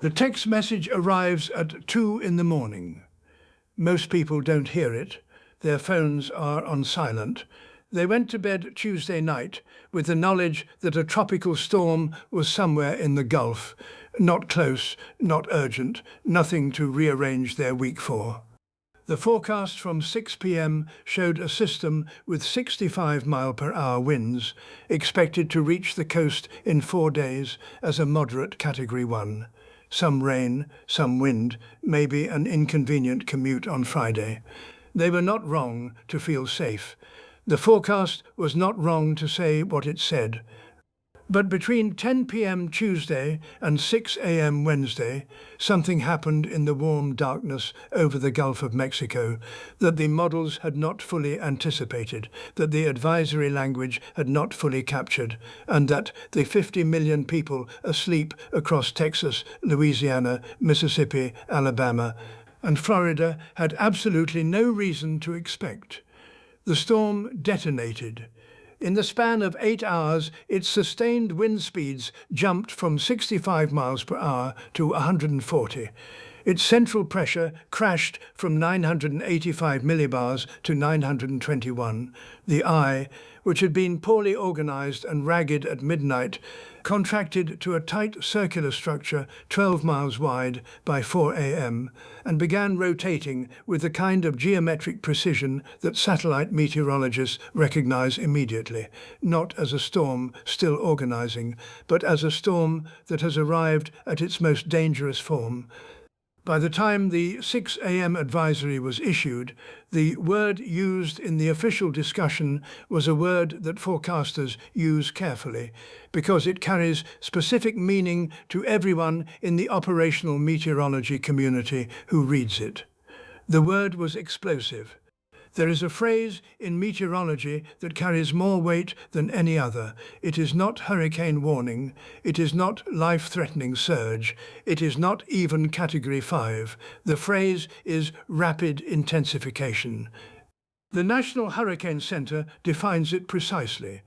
The text message arrives at 2 in the morning. Most people don't hear it. Their phones are on silent. They went to bed Tuesday night with the knowledge that a tropical storm was somewhere in the Gulf. Not close, not urgent, nothing to rearrange their week for. The forecast from 6 p.m. showed a system with 65-mile-per-hour winds expected to reach the coast in 4 days as a moderate Category 1. Some rain, some wind, maybe an inconvenient commute on Friday. They were not wrong to feel safe. The forecast was not wrong to say what it said. But between 10 p.m. Tuesday and 6 a.m. Wednesday, something happened in the warm darkness over the Gulf of Mexico that the models had not fully anticipated, that the advisory language had not fully captured, and that the 50 million people asleep across Texas, Louisiana, Mississippi, Alabama, and Florida had absolutely no reason to expect. The storm detonated. In the span of 8 hours, its sustained wind speeds jumped from 65 miles per hour to 140. Its central pressure crashed from 985 millibars to 921. The eye, which had been poorly organized and ragged at midnight, contracted to a tight circular structure 12 miles wide by 4 a.m. and began rotating with the kind of geometric precision that satellite meteorologists recognize immediately, not as a storm still organizing, but as a storm that has arrived at its most dangerous form. By the time the 6 a.m. advisory was issued, the word used in the official discussion was a word that forecasters use carefully, because it carries specific meaning to everyone in the operational meteorology community who reads it. The word was explosive. There is a phrase in meteorology that carries more weight than any other. It is not hurricane warning. It is not life-threatening surge. It is not even Category 5. The phrase is rapid intensification. The National Hurricane Center defines it precisely.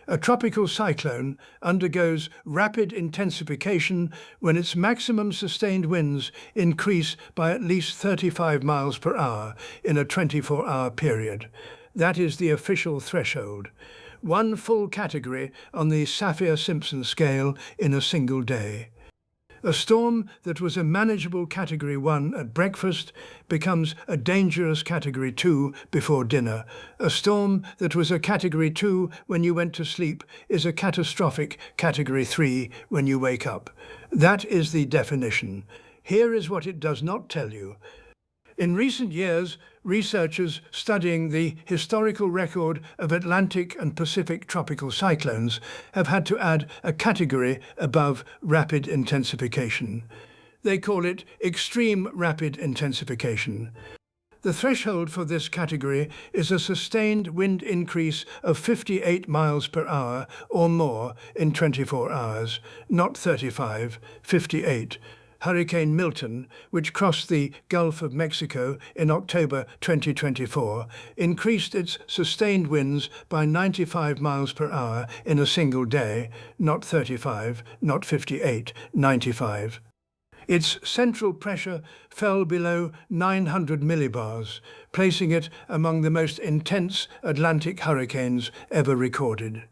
A tropical cyclone undergoes rapid intensification when its maximum sustained winds increase by at least 35 miles per hour in a 24-hour period. That is the official threshold. One full category on the Saffir-Simpson scale in a single day. A storm that was a manageable Category 1 at breakfast becomes a dangerous Category 2 before dinner. A storm that was a Category 2 when you went to sleep is a catastrophic Category 3 when you wake up. That is the definition. Here is what it does not tell you. In recent years, researchers studying the historical record of Atlantic and Pacific tropical cyclones have had to add a category above rapid intensification. They call it extreme rapid intensification. The threshold for this category is a sustained wind increase of 58 miles per hour or more in 24 hours, not 35, 58. Hurricane Milton, which crossed the Gulf of Mexico in October 2024, increased its sustained winds by 95 miles per hour in a single day, not 35, not 58, 95. Its central pressure fell below 900 millibars, placing it among the most intense Atlantic hurricanes ever recorded.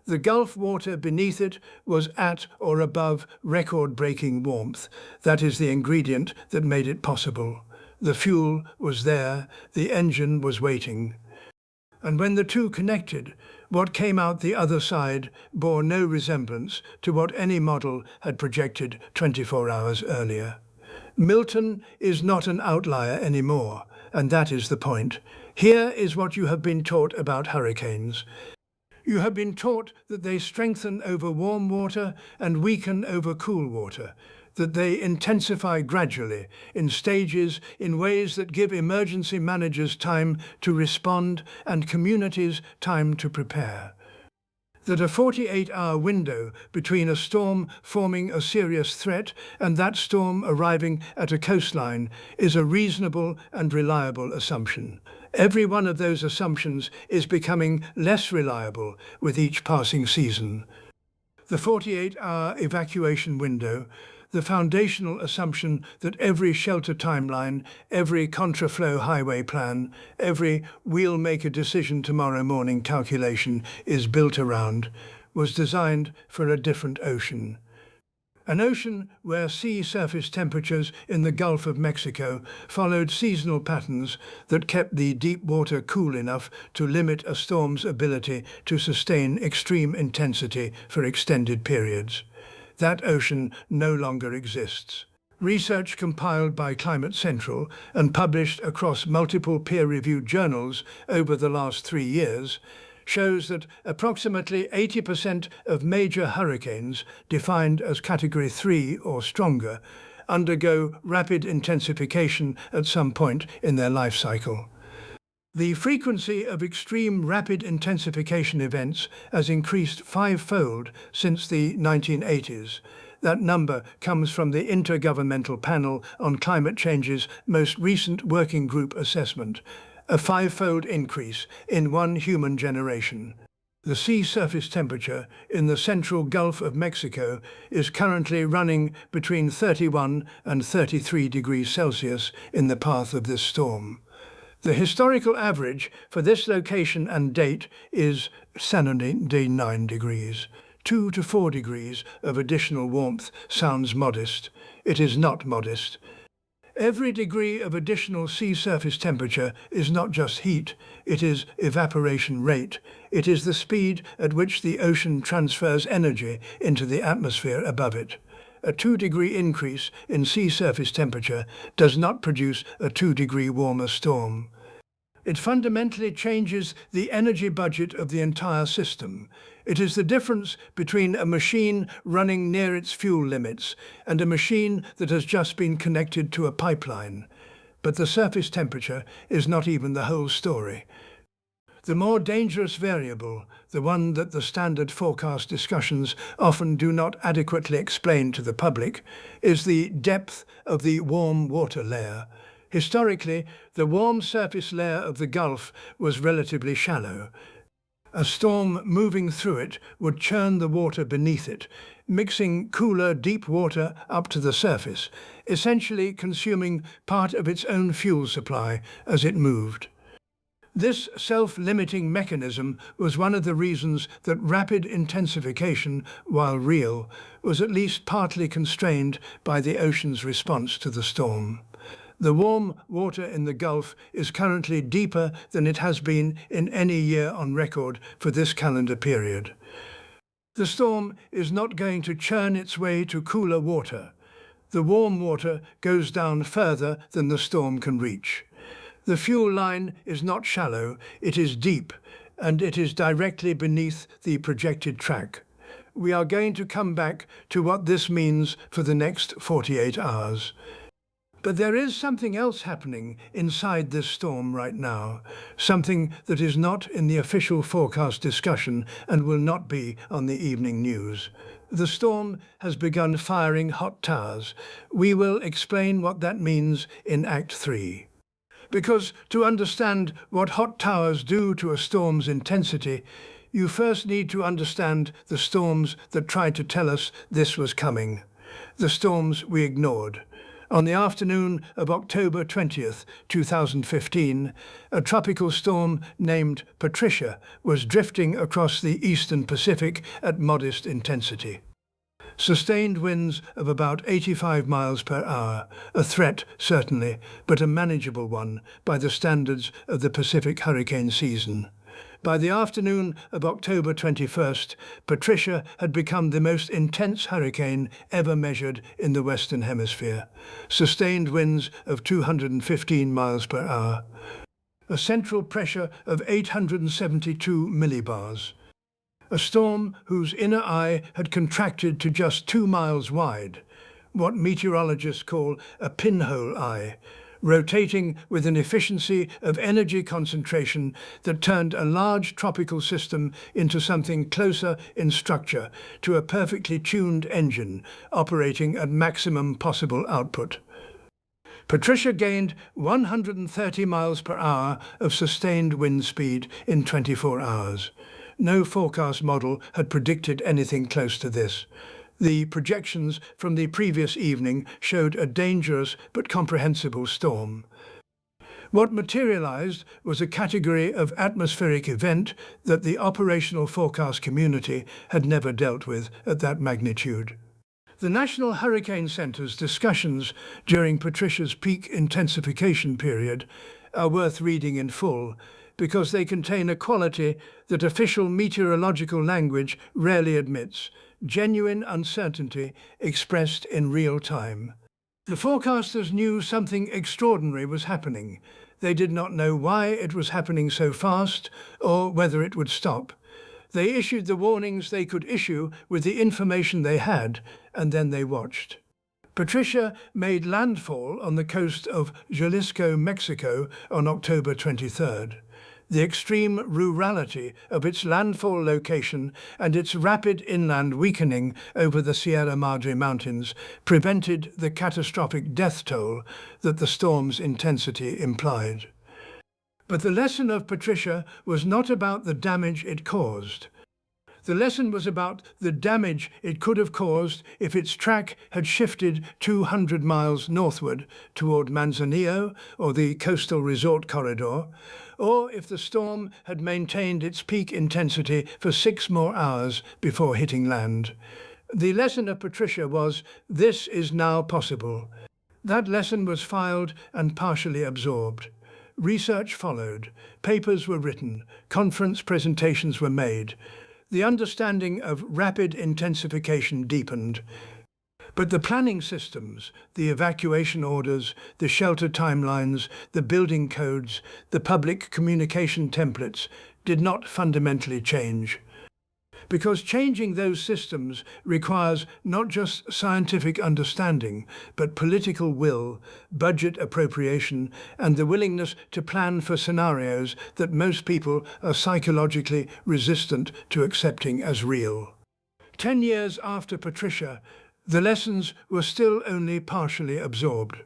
The Gulf water beneath it was at or above record-breaking warmth. That is the ingredient that made it possible. The fuel was there, the engine was waiting. And when the two connected, what came out the other side bore no resemblance to what any model had projected 24 hours earlier. Milton is not an outlier anymore, and that is the point. Here is what you have been taught about hurricanes. You have been taught that they strengthen over warm water and weaken over cool water, that they intensify gradually, in stages, in ways that give emergency managers time to respond and communities time to prepare. That a 48-hour window between a storm forming a serious threat and that storm arriving at a coastline is a reasonable and reliable assumption. Every one of those assumptions is becoming less reliable with each passing season. The 48-hour evacuation window, the foundational assumption that every shelter timeline, every contraflow highway plan, every we'll make a decision tomorrow morning calculation is built around, was designed for a different ocean. An ocean where sea surface temperatures in the Gulf of Mexico followed seasonal patterns that kept the deep water cool enough to limit a storm's ability to sustain extreme intensity for extended periods. That ocean no longer exists. Research compiled by Climate Central and published across multiple peer-reviewed journals over the last 3 years shows that approximately 80% of major hurricanes, defined as Category 3 or stronger, undergo rapid intensification at some point in their life cycle. The frequency of extreme rapid intensification events has increased fivefold since the 1980s. That number comes from the Intergovernmental Panel on Climate Change's most recent working group assessment, a fivefold increase in one human generation. The sea surface temperature in the central Gulf of Mexico is currently running between 31 and 33 degrees Celsius in the path of this storm. The historical average for this location and date is 79 degrees. 2 to 4 degrees of additional warmth sounds modest. It is not modest. Every degree of additional sea surface temperature is not just heat, it is evaporation rate. It is the speed at which the ocean transfers energy into the atmosphere above it. A 2-degree increase in sea surface temperature does not produce a 2-degree warmer storm. It fundamentally changes the energy budget of the entire system. It is the difference between a machine running near its fuel limits and a machine that has just been connected to a pipeline. But the surface temperature is not even the whole story. The more dangerous variable, the one that the standard forecast discussions often do not adequately explain to the public, is the depth of the warm water layer. Historically, the warm surface layer of the Gulf was relatively shallow. A storm moving through it would churn the water beneath it, mixing cooler, deep water up to the surface, essentially consuming part of its own fuel supply as it moved. This self-limiting mechanism was one of the reasons that rapid intensification, while real, was at least partly constrained by the ocean's response to the storm. The warm water in the Gulf is currently deeper than it has been in any year on record for this calendar period. The storm is not going to churn its way to cooler water. The warm water goes down further than the storm can reach. The fuel line is not shallow, it is deep, and it is directly beneath the projected track. We are going to come back to what this means for the next 48 hours. But there is something else happening inside this storm right now, something that is not in the official forecast discussion and will not be on the evening news. The storm has begun firing hot towers. We will explain what that means in Act 3. Because to understand what hot towers do to a storm's intensity, you first need to understand the storms that tried to tell us this was coming, the storms we ignored. On the afternoon of October 20th, 2015, a tropical storm named Patricia was drifting across the eastern Pacific at modest intensity. Sustained winds of about 85 miles per hour, a threat certainly, but a manageable one by the standards of the Pacific hurricane season. By the afternoon of October 21st, Patricia had become the most intense hurricane ever measured in the Western Hemisphere. Sustained winds of 215 miles per hour. A central pressure of 872 millibars. A storm whose inner eye had contracted to just 2 miles wide, what meteorologists call a pinhole eye, rotating with an efficiency of energy concentration that turned a large tropical system into something closer in structure to a perfectly tuned engine operating at maximum possible output. Patricia gained 130 miles per hour of sustained wind speed in 24 hours. No forecast model had predicted anything close to this. The projections from the previous evening showed a dangerous but comprehensible storm. What materialized was a category of atmospheric event that the operational forecast community had never dealt with at that magnitude. The National Hurricane Center's discussions during Patricia's peak intensification period are worth reading in full because they contain a quality that official meteorological language rarely admits: genuine uncertainty expressed in real time. The forecasters knew something extraordinary was happening. They did not know why it was happening so fast or whether it would stop. They issued the warnings they could issue with the information they had, and then they watched. Patricia made landfall on the coast of Jalisco, Mexico on October 23rd. The extreme rurality of its landfall location and its rapid inland weakening over the Sierra Madre Mountains prevented the catastrophic death toll that the storm's intensity implied. But the lesson of Patricia was not about the damage it caused. The lesson was about the damage it could have caused if its track had shifted 200 miles northward toward Manzanillo or the coastal resort corridor, or if the storm had maintained its peak intensity for 6 more hours before hitting land. The lesson of Patricia was, this is now possible. That lesson was filed and partially absorbed. Research followed, papers were written, conference presentations were made. The understanding of rapid intensification deepened. But the planning systems, the evacuation orders, the shelter timelines, the building codes, the public communication templates did not fundamentally change. Because changing those systems requires not just scientific understanding, but political will, budget appropriation, and the willingness to plan for scenarios that most people are psychologically resistant to accepting as real. 10 years after Patricia, the lessons were still only partially absorbed.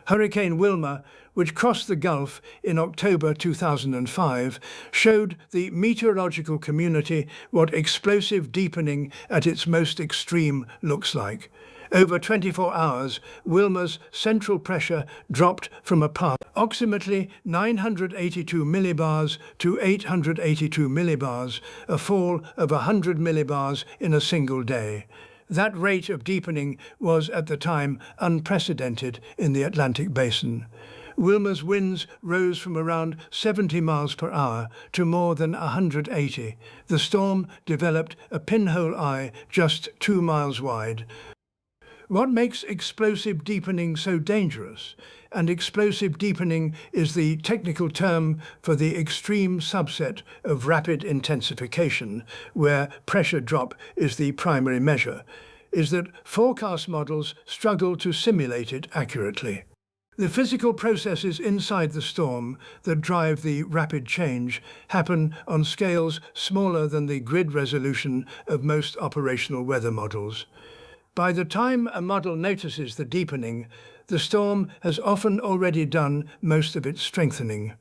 Hurricane Wilma, which crossed the Gulf in October 2005, showed the meteorological community what explosive deepening at its most extreme looks like. Over 24 hours, Wilma's central pressure dropped from approximately 982 millibars to 882 millibars, a fall of 100 millibars in a single day. That rate of deepening was, at the time, unprecedented in the Atlantic basin. Wilma's winds rose from around 70 miles per hour to more than 180. The storm developed a pinhole eye just 2 miles wide. What makes explosive deepening so dangerous? And explosive deepening is the technical term for the extreme subset of rapid intensification, where pressure drop is the primary measure, is that forecast models struggle to simulate it accurately. The physical processes inside the storm that drive the rapid change happen on scales smaller than the grid resolution of most operational weather models. By the time a model notices the deepening, the storm has often already done most of its strengthening.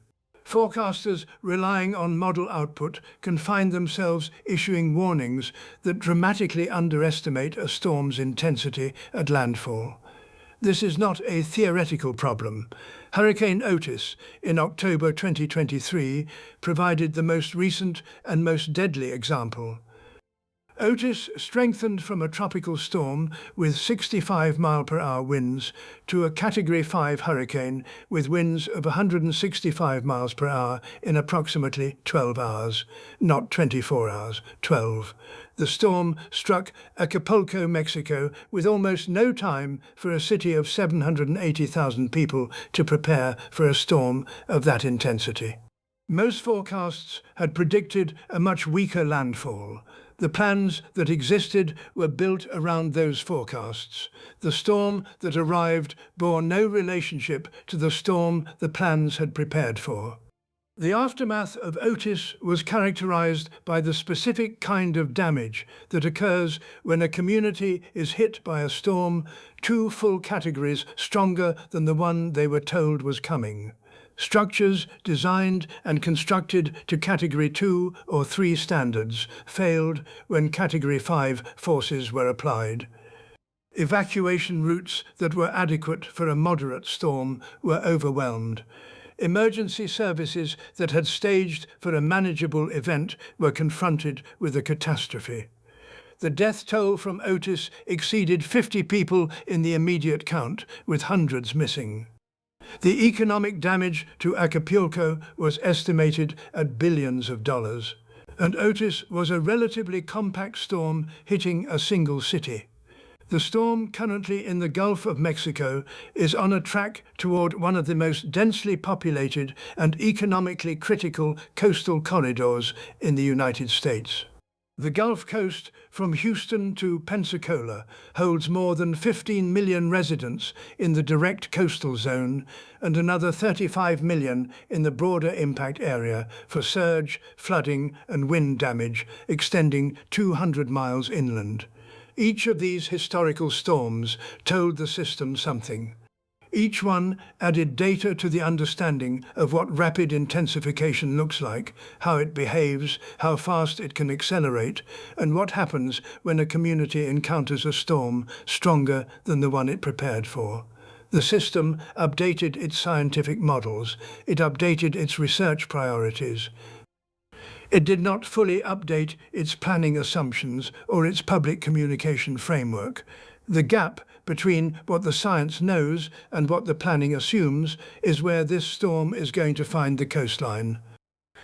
Forecasters relying on model output can find themselves issuing warnings that dramatically underestimate a storm's intensity at landfall. This is not a theoretical problem. Hurricane Otis in October 2023 provided the most recent and most deadly example. Otis strengthened from a tropical storm with 65-mile-per-hour winds to a Category 5 hurricane with winds of 165 miles per hour in approximately 12 hours, not 24 hours, 12. The storm struck Acapulco, Mexico, with almost no time for a city of 780,000 people to prepare for a storm of that intensity. Most forecasts had predicted a much weaker landfall. The plans that existed were built around those forecasts. The storm that arrived bore no relationship to the storm the plans had prepared for. The aftermath of Otis was characterized by the specific kind of damage that occurs when a community is hit by a storm 2 full categories stronger than the one they were told was coming. Structures designed and constructed to Category 2 or 3 standards failed when Category 5 forces were applied. Evacuation routes that were adequate for a moderate storm were overwhelmed. Emergency services that had staged for a manageable event were confronted with a catastrophe. The death toll from Otis exceeded 50 people in the immediate count, with hundreds missing. The economic damage to Acapulco was estimated at billions of dollars, and Otis was a relatively compact storm hitting a single city. The storm, currently in the Gulf of Mexico, is on a track toward one of the most densely populated and economically critical coastal corridors in the United States. The Gulf Coast, from Houston to Pensacola, holds more than 15 million residents in the direct coastal zone and another 35 million in the broader impact area for surge, flooding, and wind damage extending 200 miles inland. Each of these historical storms told the system something. Each one added data to the understanding of what rapid intensification looks like, how it behaves, how fast it can accelerate, and what happens when a community encounters a storm stronger than the one it prepared for. The system updated its scientific models. It updated its research priorities. It did not fully update its planning assumptions or its public communication framework. The gap between what the science knows and what the planning assumes is where this storm is going to find the coastline.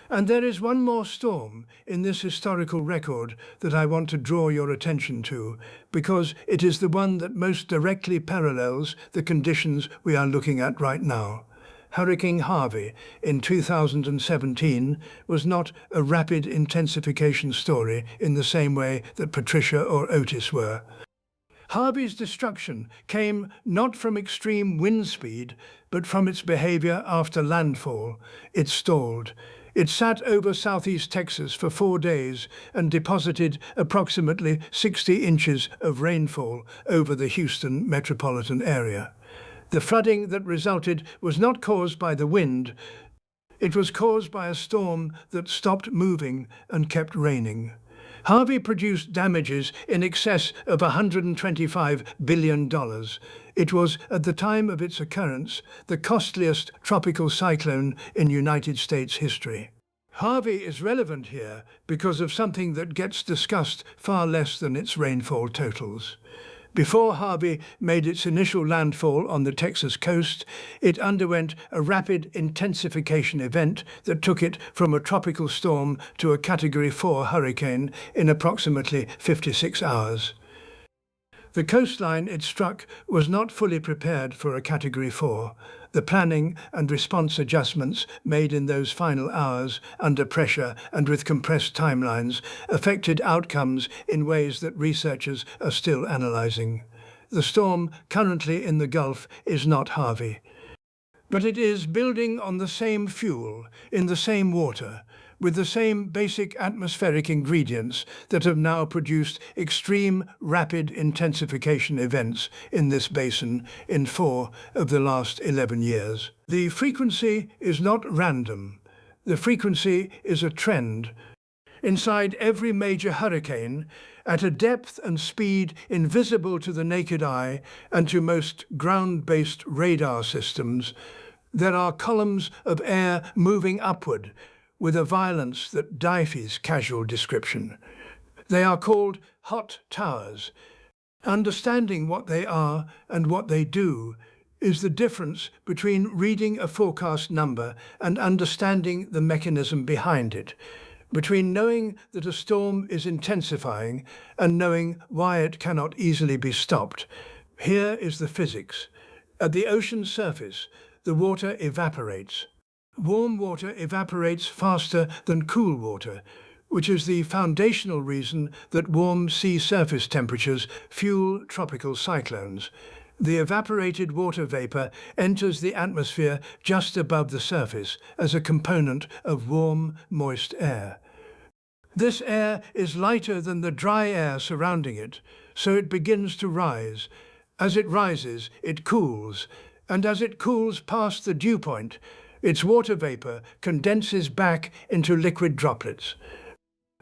And there is one more storm in this historical record that I want to draw your attention to, because it is the one that most directly parallels the conditions we are looking at right now. Hurricane Harvey in 2017 was not a rapid intensification story in the same way that Patricia or Otis were. Harvey's destruction came not from extreme wind speed, but from its behavior after landfall. It stalled. It sat over southeast Texas for 4 days and deposited approximately 60 inches of rainfall over the Houston metropolitan area. The flooding that resulted was not caused by the wind. It was caused by a storm that stopped moving and kept raining. Harvey produced damages in excess of $125 billion. It was, at the time of its occurrence, the costliest tropical cyclone in United States history. Harvey is relevant here because of something that gets discussed far less than its rainfall totals. Before Harvey made its initial landfall on the Texas coast, it underwent a rapid intensification event that took it from a tropical storm to a Category 4 hurricane in approximately 56 hours. The coastline it struck was not fully prepared for a Category 4. The planning and response adjustments made in those final hours, under pressure and with compressed timelines, affected outcomes in ways that researchers are still analyzing. The storm currently in the Gulf is not Harvey, but it is building on the same fuel, in the same water, with the same basic atmospheric ingredients that have now produced extreme rapid intensification events in this basin in 4 of the last 11 years. The frequency is not random. The frequency is a trend. Inside every major hurricane, at a depth and speed invisible to the naked eye and to most ground-based radar systems, there are columns of air moving upward with a violence that defies casual description. They are called hot towers. Understanding what they are and what they do is the difference between reading a forecast number and understanding the mechanism behind it, between knowing that a storm is intensifying and knowing why it cannot easily be stopped. Here is the physics. At the ocean's surface, the water evaporates. Warm water evaporates faster than cool water, which is the foundational reason that warm sea surface temperatures fuel tropical cyclones. The evaporated water vapor enters the atmosphere just above the surface as a component of warm, moist air. This air is lighter than the dry air surrounding it, so it begins to rise. As it rises, it cools, and as it cools past the dew point, its water vapor condenses back into liquid droplets.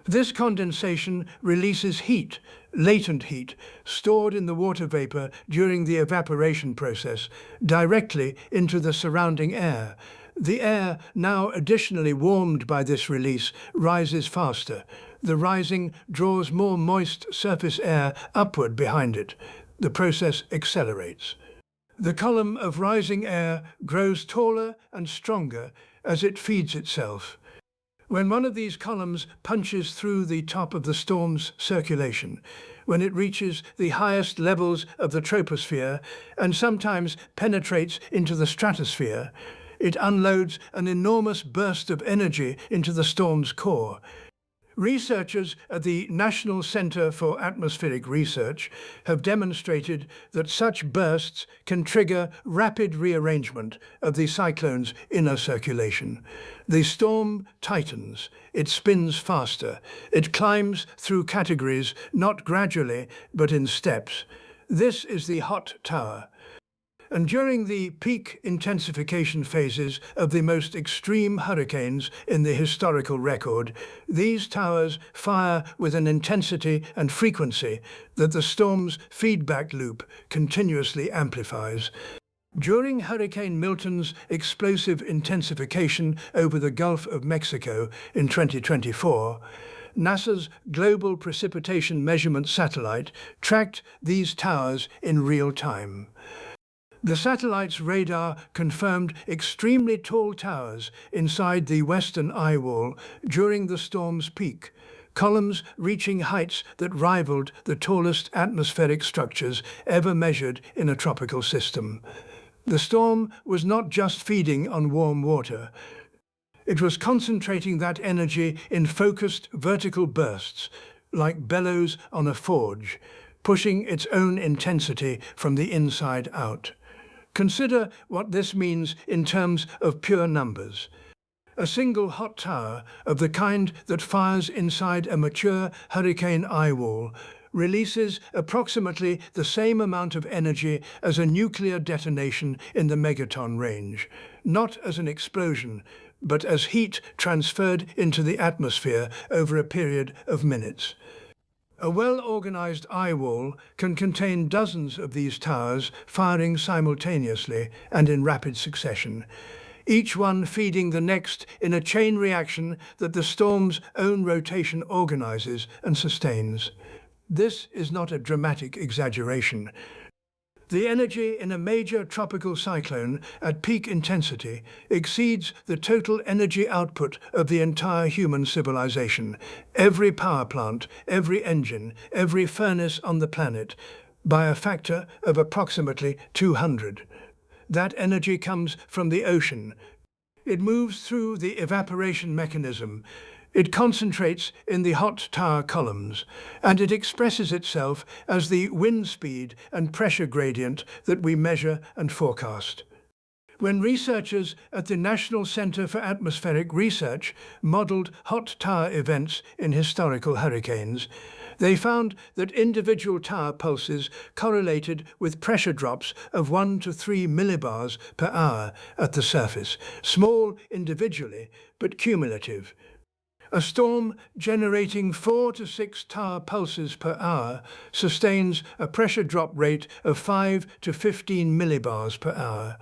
This condensation releases heat, latent heat, stored in the water vapor during the evaporation process, directly into the surrounding air. The air, now additionally warmed by this release, rises faster. The rising draws more moist surface air upward behind it. The process accelerates. The column of rising air grows taller and stronger as it feeds itself. When one of these columns punches through the top of the storm's circulation, when it reaches the highest levels of the troposphere and sometimes penetrates into the stratosphere, it unloads an enormous burst of energy into the storm's core. Researchers at the National Center for Atmospheric Research have demonstrated that such bursts can trigger rapid rearrangement of the cyclone's inner circulation. The storm tightens, it spins faster, it climbs through categories not gradually but in steps. This is the hot tower. And during the peak intensification phases of the most extreme hurricanes in the historical record, these towers fire with an intensity and frequency that the storm's feedback loop continuously amplifies. During Hurricane Milton's explosive intensification over the Gulf of Mexico in 2024, NASA's Global Precipitation Measurement Satellite tracked these towers in real time. The satellite's radar confirmed extremely tall towers inside the western eye wall during the storm's peak, columns reaching heights that rivaled the tallest atmospheric structures ever measured in a tropical system. The storm was not just feeding on warm water. It was concentrating that energy in focused vertical bursts, like bellows on a forge, pushing its own intensity from the inside out. Consider what this means in terms of pure numbers. A single hot tower of the kind that fires inside a mature hurricane eye wall releases approximately the same amount of energy as a nuclear detonation in the megaton range, not as an explosion, but as heat transferred into the atmosphere over a period of minutes. A well-organized eye wall can contain dozens of these towers firing simultaneously and in rapid succession, each one feeding the next in a chain reaction that the storm's own rotation organizes and sustains. This is not a dramatic exaggeration. The energy in a major tropical cyclone at peak intensity exceeds the total energy output of the entire human civilization, every power plant, every engine, every furnace on the planet, by a factor of approximately 200. That energy comes from the ocean. It moves through the evaporation mechanism. It concentrates in the hot tower columns, and it expresses itself as the wind speed and pressure gradient that we measure and forecast. When researchers at the National Center for Atmospheric Research modeled hot tower events in historical hurricanes, they found that individual tower pulses correlated with pressure drops of 1 to 3 millibars per hour at the surface, small individually, but cumulative. A storm generating 4 to 6 tower pulses per hour sustains a pressure drop rate of 5 to 15 millibars per hour.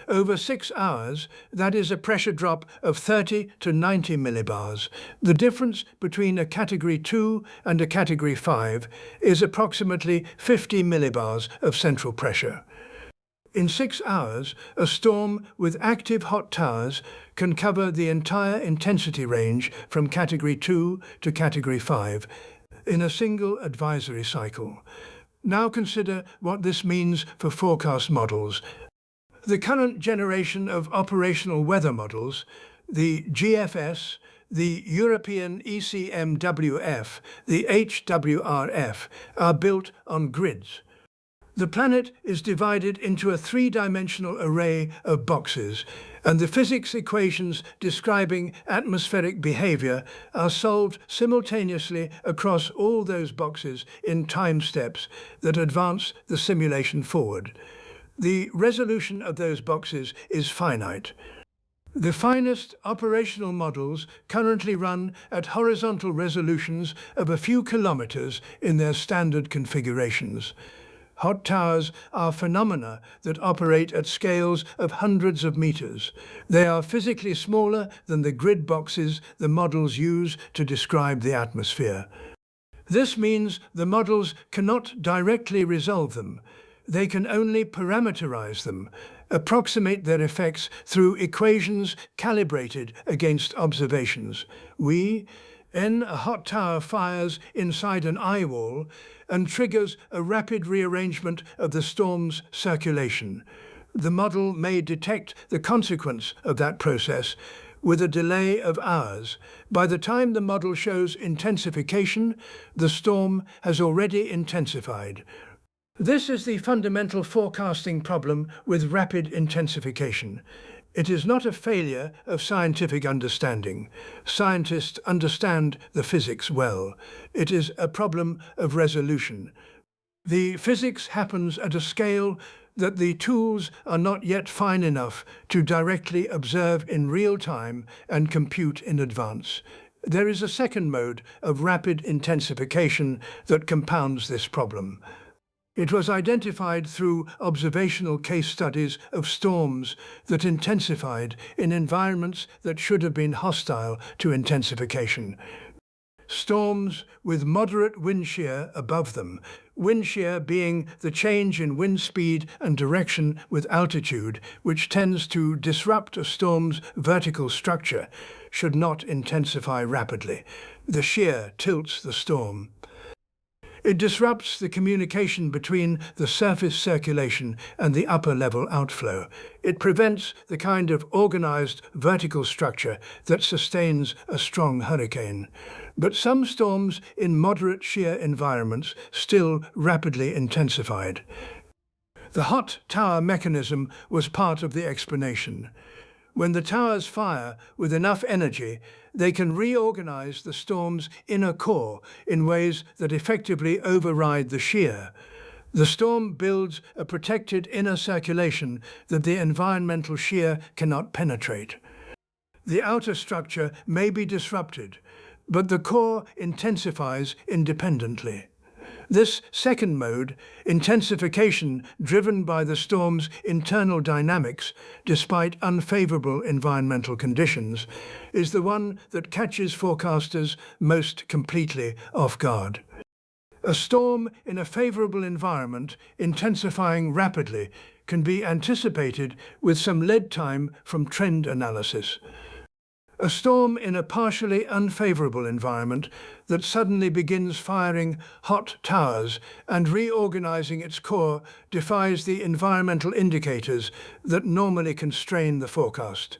Over 6 hours, that is a pressure drop of 30 to 90 millibars. The difference between a Category 2 and a Category 5 is approximately 50 millibars of central pressure. In 6 hours, a storm with active hot towers can cover the entire intensity range from Category 2 to Category 5 in a single advisory cycle. Now consider what this means for forecast models. The current generation of operational weather models, the GFS, the European ECMWF, the HWRF, are built on grids. The planet is divided into a three-dimensional array of boxes, and the physics equations describing atmospheric behavior are solved simultaneously across all those boxes in time steps that advance the simulation forward. The resolution of those boxes is finite. The finest operational models currently run at horizontal resolutions of a few kilometers in their standard configurations. Hot towers are phenomena that operate at scales of hundreds of meters. They are physically smaller than the grid boxes the models use to describe the atmosphere. This means the models cannot directly resolve them. They can only parameterize them, approximate their effects through equations calibrated against observations. A hot tower fires inside an eye wall and triggers a rapid rearrangement of the storm's circulation. The model may detect the consequence of that process with a delay of hours. By the time the model shows intensification, the storm has already intensified. This is the fundamental forecasting problem with rapid intensification. It is not a failure of scientific understanding. Scientists understand the physics well. It is a problem of resolution. The physics happens at a scale that the tools are not yet fine enough to directly observe in real time and compute in advance. There is a second mode of rapid intensification that compounds this problem. It was identified through observational case studies of storms that intensified in environments that should have been hostile to intensification. Storms with moderate wind shear above them, wind shear being the change in wind speed and direction with altitude, which tends to disrupt a storm's vertical structure, should not intensify rapidly. The shear tilts the storm. It disrupts the communication between the surface circulation and the upper level outflow. It prevents the kind of organized vertical structure that sustains a strong hurricane. But some storms in moderate shear environments still rapidly intensified. The hot tower mechanism was part of the explanation. When the towers fire with enough energy, they can reorganize the storm's inner core in ways that effectively override the shear. The storm builds a protected inner circulation that the environmental shear cannot penetrate. The outer structure may be disrupted, but the core intensifies independently. This second mode, intensification driven by the storm's internal dynamics despite unfavorable environmental conditions, is the one that catches forecasters most completely off guard. A storm in a favorable environment, intensifying rapidly, can be anticipated with some lead time from trend analysis. A storm in a partially unfavorable environment that suddenly begins firing hot towers and reorganizing its core defies the environmental indicators that normally constrain the forecast.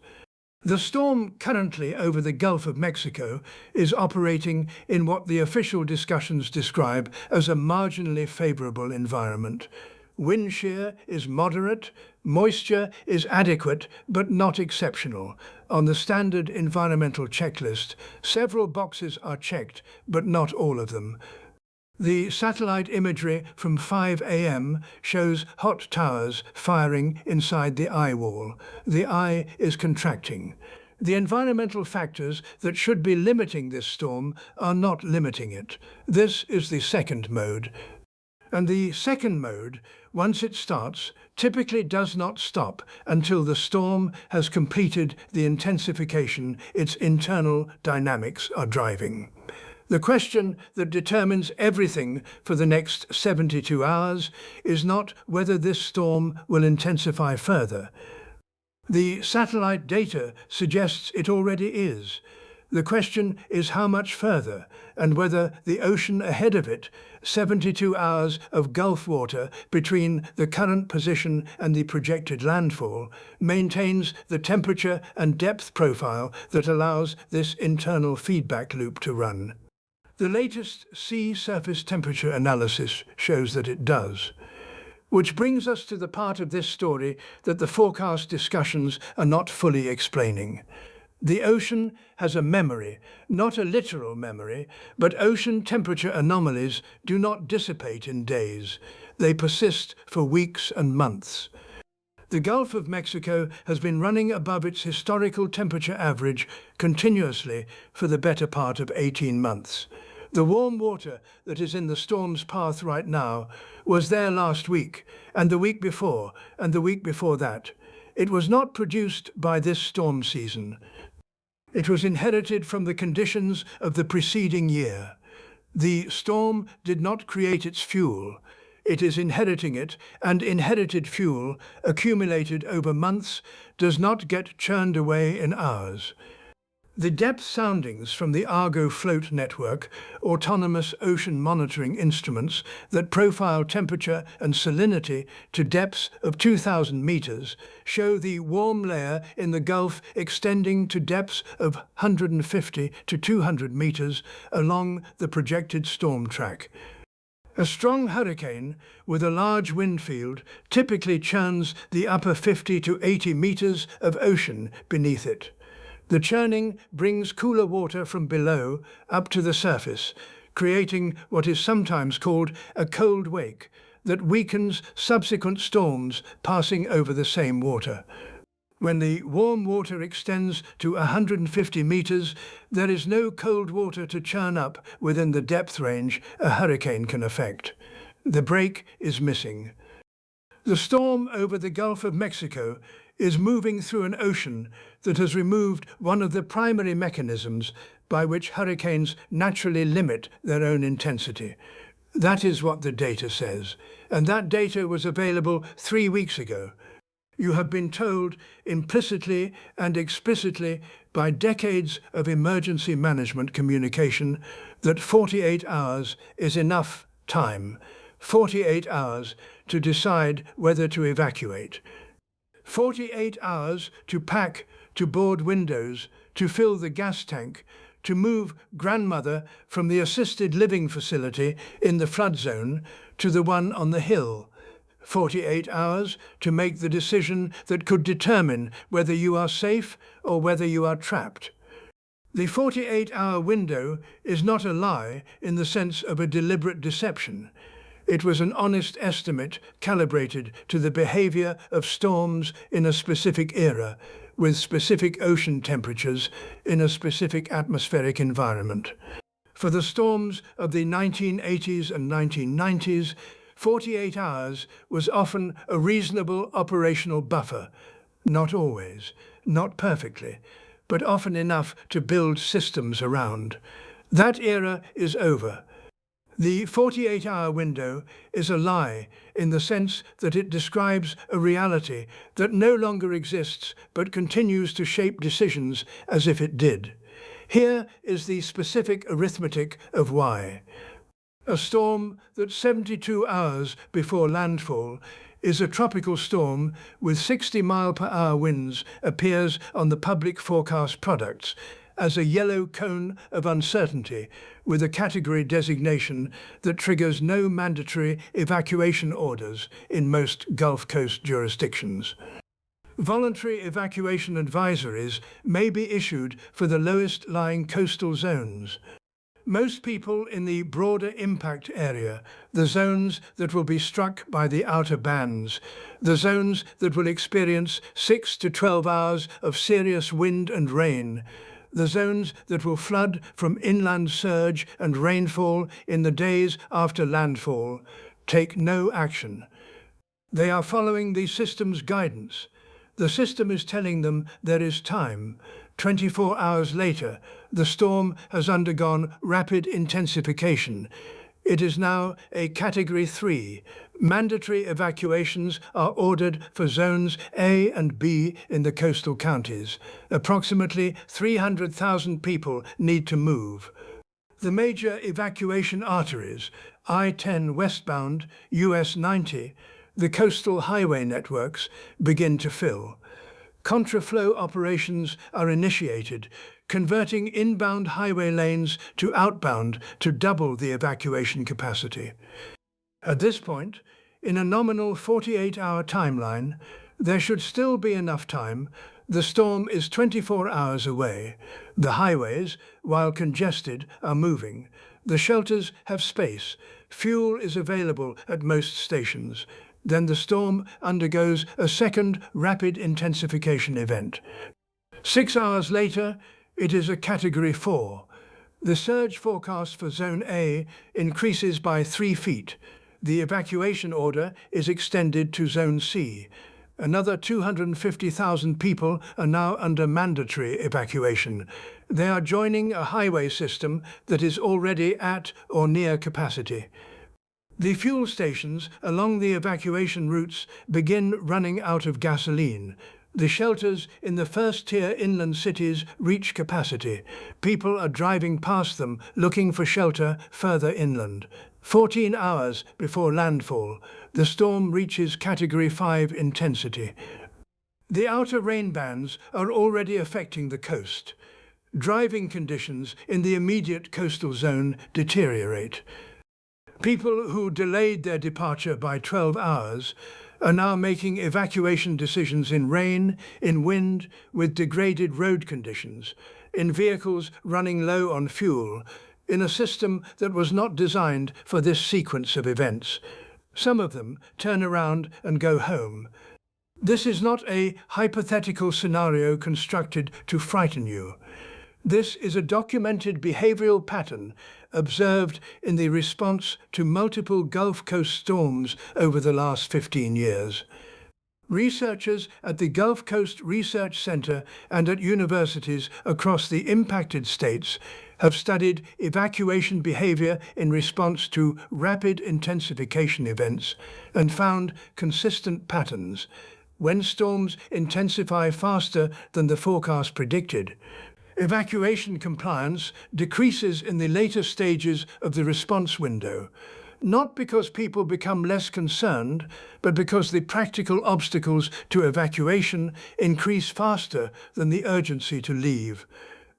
The storm currently over the Gulf of Mexico is operating in what the official discussions describe as a marginally favorable environment. Wind shear is moderate, moisture is adequate but not exceptional. On the standard environmental checklist, several boxes are checked, but not all of them. The satellite imagery from 5 a.m. shows hot towers firing inside the eye wall. The eye is contracting. The environmental factors that should be limiting this storm are not limiting it. This is the second mode. And the second mode, once it starts, typically does not stop until the storm has completed the intensification its internal dynamics are driving. The question that determines everything for the next 72 hours is not whether this storm will intensify further. The satellite data suggests it already is. The question is how much further, and whether the ocean ahead of it, 72 hours of Gulf water between the current position and the projected landfall, maintains the temperature and depth profile that allows this internal feedback loop to run. The latest sea surface temperature analysis shows that it does. Which brings us to the part of this story that the forecast discussions are not fully explaining. The ocean has a memory, not a literal memory, but ocean temperature anomalies do not dissipate in days. They persist for weeks and months. The Gulf of Mexico has been running above its historical temperature average continuously for the better part of 18 months. The warm water that is in the storm's path right now was there last week, and the week before, and the week before that. It was not produced by this storm season. It was inherited from the conditions of the preceding year. The storm did not create its fuel. It is inheriting it, and inherited fuel, accumulated over months, does not get churned away in hours. The depth soundings from the Argo Float Network, autonomous ocean monitoring instruments that profile temperature and salinity to depths of 2,000 meters, show the warm layer in the Gulf extending to depths of 150 to 200 meters along the projected storm track. A strong hurricane with a large wind field typically churns the upper 50 to 80 meters of ocean beneath it. The churning brings cooler water from below up to the surface, creating what is sometimes called a cold wake that weakens subsequent storms passing over the same water. When the warm water extends to 150 meters, there is no cold water to churn up within the depth range a hurricane can affect. The break is missing. The storm over the Gulf of Mexico is moving through an ocean that has removed one of the primary mechanisms by which hurricanes naturally limit their own intensity. That is what the data says, and that data was available 3 weeks ago. You have been told implicitly and explicitly by decades of emergency management communication that 48 hours is enough time, 48 hours to decide whether to evacuate. 48 hours to pack, to board windows, to fill the gas tank, to move grandmother from the assisted living facility in the flood zone to the one on the hill. 48 hours to make the decision that could determine whether you are safe or whether you are trapped. The 48-hour window is not a lie in the sense of a deliberate deception. It was an honest estimate calibrated to the behavior of storms in a specific era, with specific ocean temperatures in a specific atmospheric environment. For the storms of the 1980s and 1990s, 48 hours was often a reasonable operational buffer. Not always, not perfectly, but often enough to build systems around. That era is over. The 48-hour window is a lie in the sense that it describes a reality that no longer exists but continues to shape decisions as if it did. Here is the specific arithmetic of why. A storm that's 72 hours before landfall is a tropical storm with 60-mile-per-hour winds appears on the public forecast products as a yellow cone of uncertainty with a category designation that triggers no mandatory evacuation orders in most Gulf Coast jurisdictions. Voluntary evacuation advisories may be issued for the lowest-lying coastal zones. Most people in the broader impact area, the zones that will be struck by the outer bands, the zones that will experience 6 to 12 hours of serious wind and rain, the zones that will flood from inland surge and rainfall in the days after landfall, take no action. They are following the system's guidance. The system is telling them there is time. 24 hours later, the storm has undergone rapid intensification. It is now a Category 3. Mandatory evacuations are ordered for Zones A and B in the coastal counties. Approximately 300,000 people need to move. The major evacuation arteries, I-10 westbound, US 90, the coastal highway networks, begin to fill. Contraflow operations are initiated, converting inbound highway lanes to outbound to double the evacuation capacity. At this point, in a nominal 48-hour timeline, there should still be enough time. The storm is 24 hours away. The highways, while congested, are moving. The shelters have space. Fuel is available at most stations. Then the storm undergoes a second rapid intensification event. 6 hours later, it is a Category 4. The surge forecast for Zone A increases by 3 feet. The evacuation order is extended to Zone C. Another 250,000 people are now under mandatory evacuation. They are joining a highway system that is already at or near capacity. The fuel stations along the evacuation routes begin running out of gasoline. The shelters in the first-tier inland cities reach capacity. People are driving past them looking for shelter further inland. 14 hours before landfall, the storm reaches Category 5 intensity. The outer rain bands are already affecting the coast. Driving conditions in the immediate coastal zone deteriorate. People who delayed their departure by 12 hours are now making evacuation decisions in rain, in wind, with degraded road conditions, in vehicles running low on fuel, in a system that was not designed for this sequence of events. Some of them turn around and go home. This is not a hypothetical scenario constructed to frighten you. This is a documented behavioral pattern observed in the response to multiple Gulf Coast storms over the last 15 years. Researchers at the Gulf Coast Research Center and at universities across the impacted states have studied evacuation behavior in response to rapid intensification events and found consistent patterns. When storms intensify faster than the forecast predicted, evacuation compliance decreases in the later stages of the response window, not because people become less concerned, but because the practical obstacles to evacuation increase faster than the urgency to leave.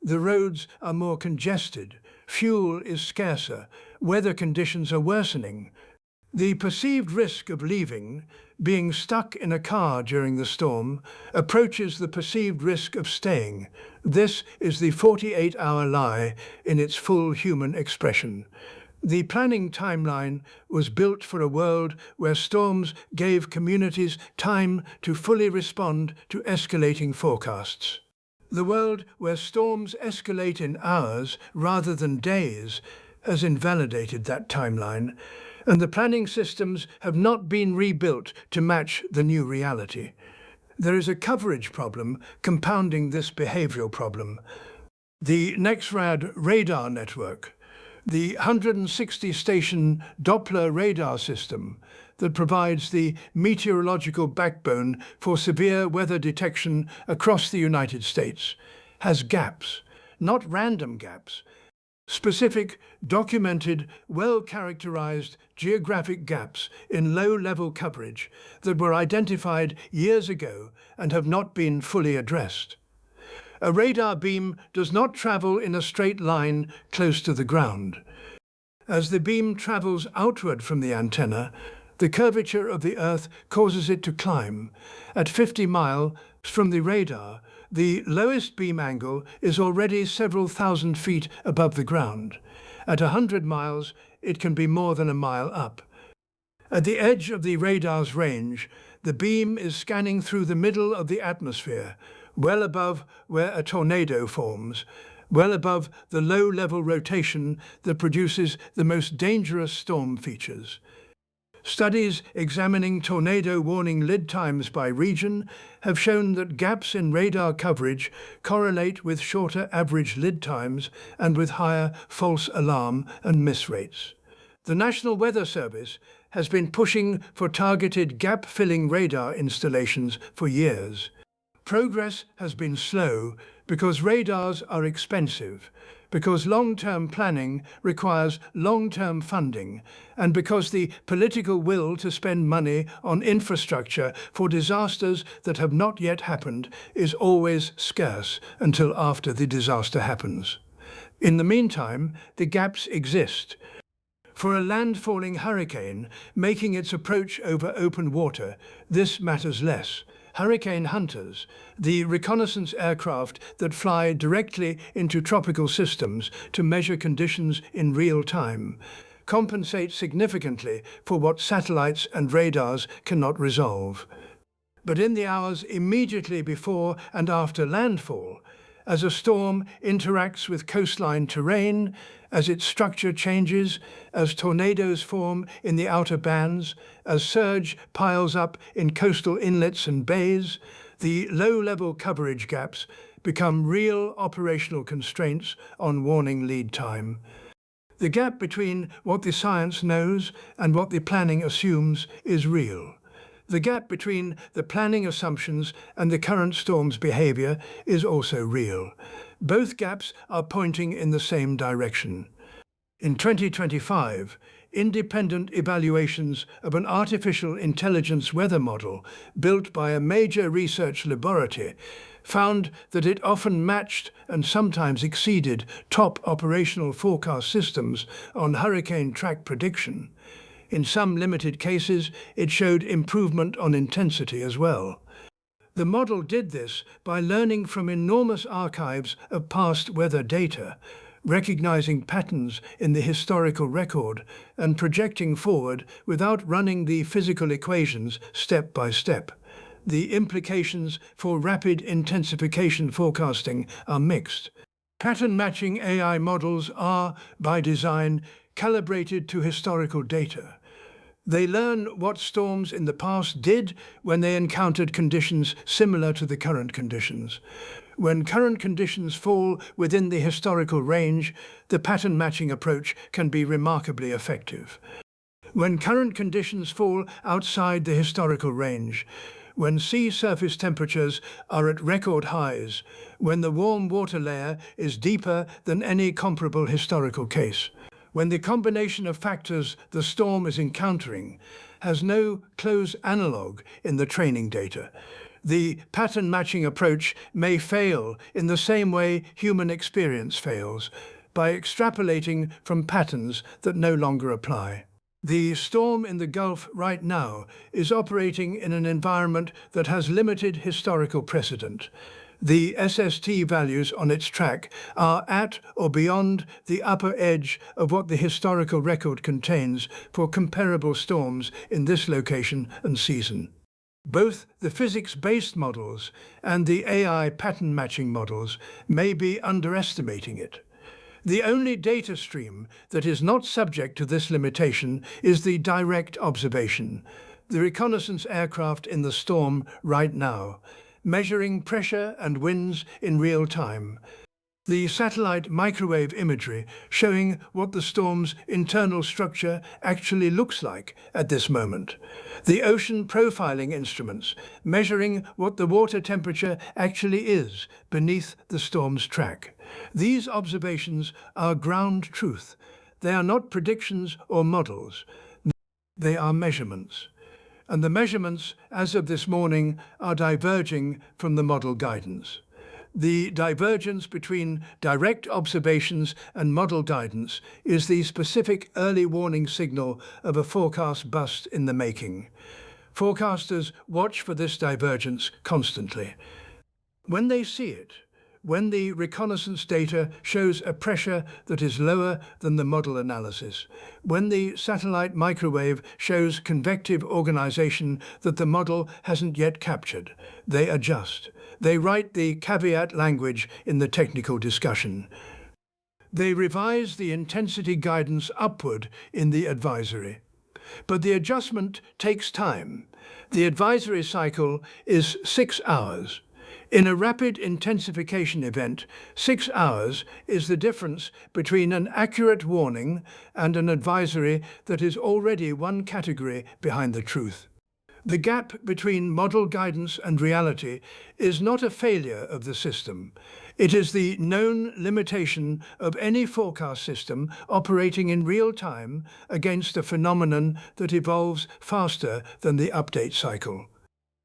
The roads are more congested, fuel is scarcer, weather conditions are worsening. The perceived risk of leaving, being stuck in a car during the storm, approaches the perceived risk of staying. This is the 48-hour lie in its full human expression. The planning timeline was built for a world where storms gave communities time to fully respond to escalating forecasts. The world where storms escalate in hours rather than days has invalidated that timeline, and the planning systems have not been rebuilt to match the new reality. There is a coverage problem compounding this behavioral problem. The NEXRAD radar network, the 160-station Doppler radar system that provides the meteorological backbone for severe weather detection across the United States, has gaps, not random gaps, specific, documented, well-characterized geographic gaps in low-level coverage that were identified years ago and have not been fully addressed. A radar beam does not travel in a straight line close to the ground. As the beam travels outward from the antenna, the curvature of the Earth causes it to climb. At 50 miles from the radar, the lowest beam angle is already several thousand feet above the ground. At 100 miles, it can be more than a mile up. At the edge of the radar's range, the beam is scanning through the middle of the atmosphere, well above where a tornado forms, well above the low-level rotation that produces the most dangerous storm features. Studies examining tornado warning lead times by region have shown that gaps in radar coverage correlate with shorter average lead times and with higher false alarm and miss rates. The National Weather Service has been pushing for targeted gap-filling radar installations for years. Progress has been slow because radars are expensive, because long-term planning requires long-term funding, and because the political will to spend money on infrastructure for disasters that have not yet happened is always scarce until after the disaster happens. In the meantime, the gaps exist. For a landfalling hurricane making its approach over open water, this matters less. Hurricane hunters, the reconnaissance aircraft that fly directly into tropical systems to measure conditions in real time, compensate significantly for what satellites and radars cannot resolve. But in the hours immediately before and after landfall, as a storm interacts with coastline terrain, as its structure changes, as tornadoes form in the outer bands, as surge piles up in coastal inlets and bays, the low-level coverage gaps become real operational constraints on warning lead time. The gap between what the science knows and what the planning assumes is real. The gap between the planning assumptions and the current storm's behavior is also real. Both gaps are pointing in the same direction. In 2025, independent evaluations of an artificial intelligence weather model built by a major research laboratory found that it often matched and sometimes exceeded top operational forecast systems on hurricane track prediction. In some limited cases, it showed improvement on intensity as well. The model did this by learning from enormous archives of past weather data, recognizing patterns in the historical record and projecting forward without running the physical equations step by step. The implications for rapid intensification forecasting are mixed. Pattern matching AI models are, by design, calibrated to historical data. They learn what storms in the past did when they encountered conditions similar to the current conditions. When current conditions fall within the historical range, the pattern matching approach can be remarkably effective. When current conditions fall outside the historical range, when sea surface temperatures are at record highs, when the warm water layer is deeper than any comparable historical case, when the combination of factors the storm is encountering has no close analog in the training data, the pattern matching approach may fail in the same way human experience fails, by extrapolating from patterns that no longer apply. The storm in the Gulf right now is operating in an environment that has limited historical precedent. The SST values on its track are at or beyond the upper edge of what the historical record contains for comparable storms in this location and season. Both the physics-based models and the AI pattern matching models may be underestimating it. The only data stream that is not subject to this limitation is the direct observation, the reconnaissance aircraft in the storm right now, measuring pressure and winds in real time. The satellite microwave imagery showing what the storm's internal structure actually looks like at this moment. The ocean profiling instruments measuring what the water temperature actually is beneath the storm's track. These observations are ground truth. They are not predictions or models. They are measurements. And the measurements, as of this morning, are diverging from the model guidance. The divergence between direct observations and model guidance is the specific early warning signal of a forecast bust in the making. Forecasters watch for this divergence constantly. When they see it, when the reconnaissance data shows a pressure that is lower than the model analysis, when the satellite microwave shows convective organization that the model hasn't yet captured, they adjust. They write the caveat language in the technical discussion. They revise the intensity guidance upward in the advisory. But the adjustment takes time. The advisory cycle is 6 hours. In a rapid intensification event, 6 hours is the difference between an accurate warning and an advisory that is already one category behind the truth. The gap between model guidance and reality is not a failure of the system. It is the known limitation of any forecast system operating in real time against a phenomenon that evolves faster than the update cycle.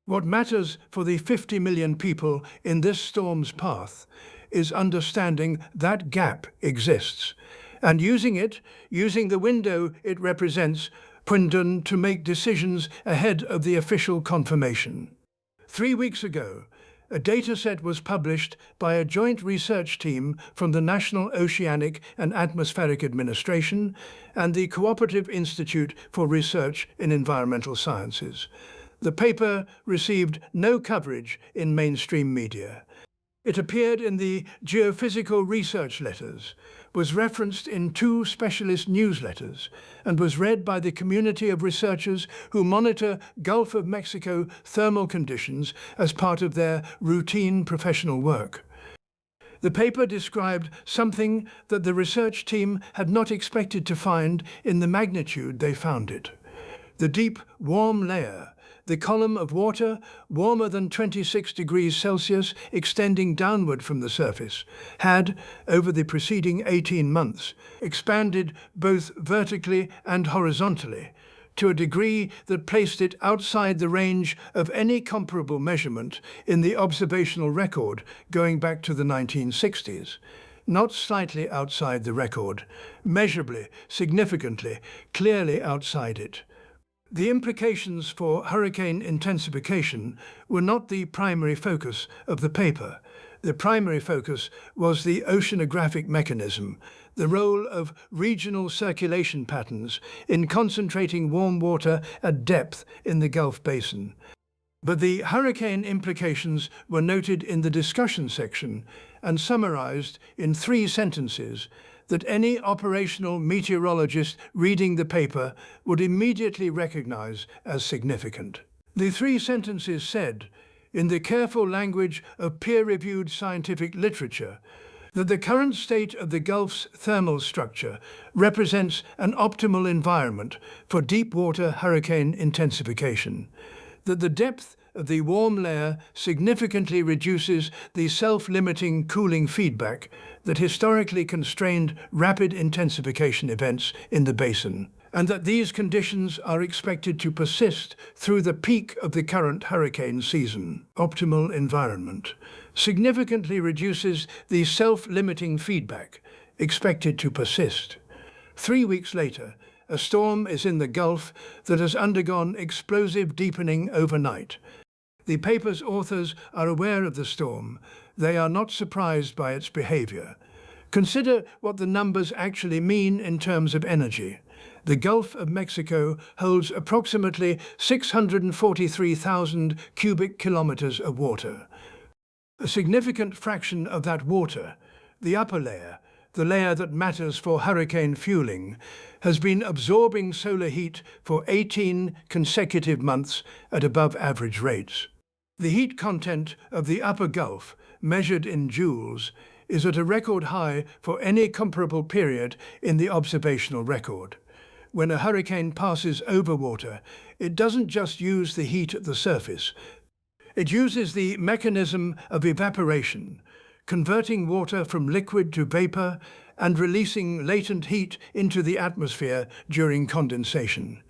What matters for the 50 million people in this storm's path is understanding that gap exists and using the window it represents, to make decisions ahead of the official confirmation. 3 weeks ago, A dataset was published by a joint research team from the National Oceanic and Atmospheric Administration and the Cooperative Institute for Research in Environmental Sciences. The paper received no coverage in mainstream media. It appeared in the Geophysical Research Letters, was referenced in 2 specialist newsletters, and was read by the community of researchers who monitor Gulf of Mexico thermal conditions as part of their routine professional work. The paper described something that the research team had not expected to find in the magnitude they found it. The deep, warm layer, the column of water warmer than 26 degrees Celsius extending downward from the surface, had, over the preceding 18 months, expanded both vertically and horizontally to a degree that placed it outside the range of any comparable measurement in the observational record going back to the 1960s. Not slightly outside the record, measurably, significantly, clearly outside it. The implications for hurricane intensification were not the primary focus of the paper. The primary focus was the oceanographic mechanism, the role of regional circulation patterns in concentrating warm water at depth in the Gulf Basin. But the hurricane implications were noted in the discussion section and summarized in 3 sentences that any operational meteorologist reading the paper would immediately recognize as significant. The 3 sentences said, in the careful language of peer-reviewed scientific literature, that the current state of the Gulf's thermal structure represents an optimal environment for deep-water hurricane intensification, that the depth of the warm layer significantly reduces the self-limiting cooling feedback that historically constrained rapid intensification events in the basin, and that these conditions are expected to persist through the peak of the current hurricane season. Optimal environment significantly reduces the self-limiting feedback expected to persist. 3 weeks later, a storm is in the Gulf that has undergone explosive deepening overnight. The paper's authors are aware of the storm. They are not surprised by its behavior. Consider what the numbers actually mean in terms of energy. The Gulf of Mexico holds approximately 643,000 cubic kilometers of water. A significant fraction of that water, the upper layer, the layer that matters for hurricane fueling, has been absorbing solar heat for 18 consecutive months at above average rates. The heat content of the upper Gulf, measured in joules, is at a record high for any comparable period in the observational record. When a hurricane passes over water, it doesn't just use the heat at the surface. It uses the mechanism of evaporation, converting water from liquid to vapor and releasing latent heat into the atmosphere during condensation.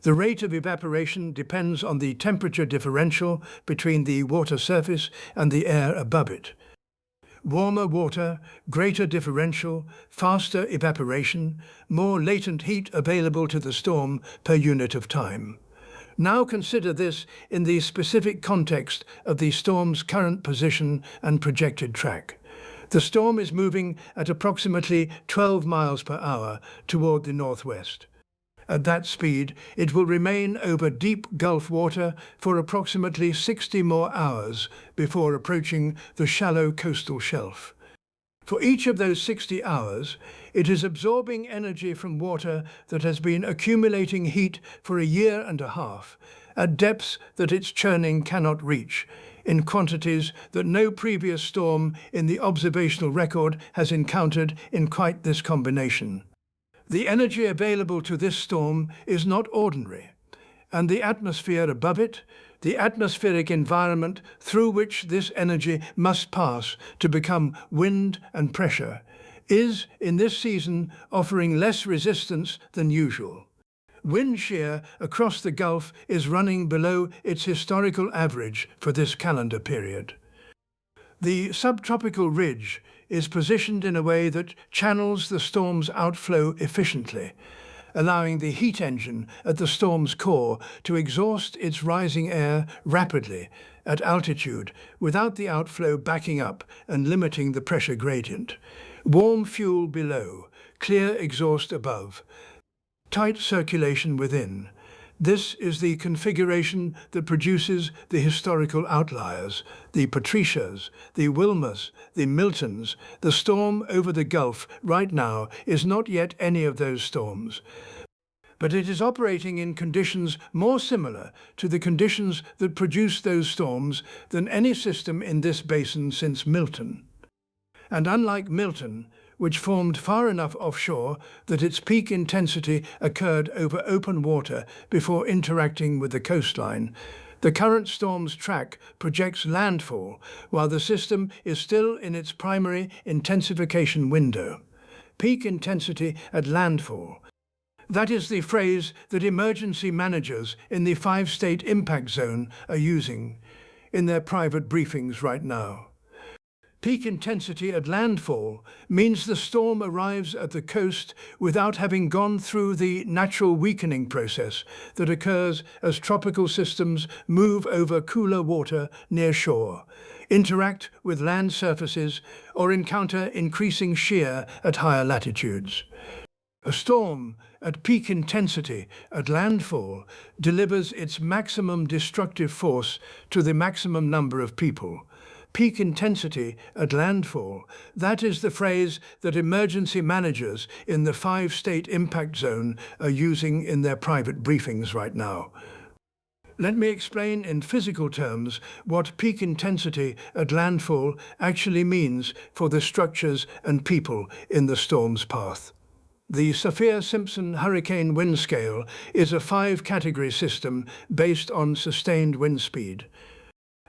The rate of evaporation depends on the temperature differential between the water surface and the air above it. Warmer water, greater differential, faster evaporation, more latent heat available to the storm per unit of time. Now consider this in the specific context of the storm's current position and projected track. The storm is moving at approximately 12 miles per hour toward the northwest. At that speed, it will remain over deep Gulf water for approximately 60 more hours before approaching the shallow coastal shelf. For each of those 60 hours, it is absorbing energy from water that has been accumulating heat for a year and a half, at depths that its churning cannot reach, in quantities that no previous storm in the observational record has encountered in quite this combination. The energy available to this storm is not ordinary, and the atmosphere above it, the atmospheric environment through which this energy must pass to become wind and pressure, is, in this season, offering less resistance than usual. Wind shear across the Gulf is running below its historical average for this calendar period. The subtropical ridge is positioned in a way that channels the storm's outflow efficiently, allowing the heat engine at the storm's core to exhaust its rising air rapidly at altitude without the outflow backing up and limiting the pressure gradient. Warm fuel below, clear exhaust above, tight circulation within. This is the configuration that produces the historical outliers, the Patricias, the Wilmas, the Miltons. The storm over the Gulf right now is not yet any of those storms, but it is operating in conditions more similar to the conditions that produce those storms than any system in this basin since Milton. And unlike Milton, which formed far enough offshore that its peak intensity occurred over open water before interacting with the coastline, the current storm's track projects landfall while the system is still in its primary intensification window. Peak intensity at landfall. That is the phrase that emergency managers in the 5-state impact zone are using in their private briefings right now. Peak intensity at landfall means the storm arrives at the coast without having gone through the natural weakening process that occurs as tropical systems move over cooler water near shore, interact with land surfaces, or encounter increasing shear at higher latitudes. A storm at peak intensity at landfall delivers its maximum destructive force to the maximum number of people. Peak intensity at landfall. That is the phrase that emergency managers in the 5-state impact zone are using in their private briefings right now. Let me explain in physical terms what peak intensity at landfall actually means for the structures and people in the storm's path. The Saffir-Simpson hurricane wind scale is a 5-category system based on sustained wind speed.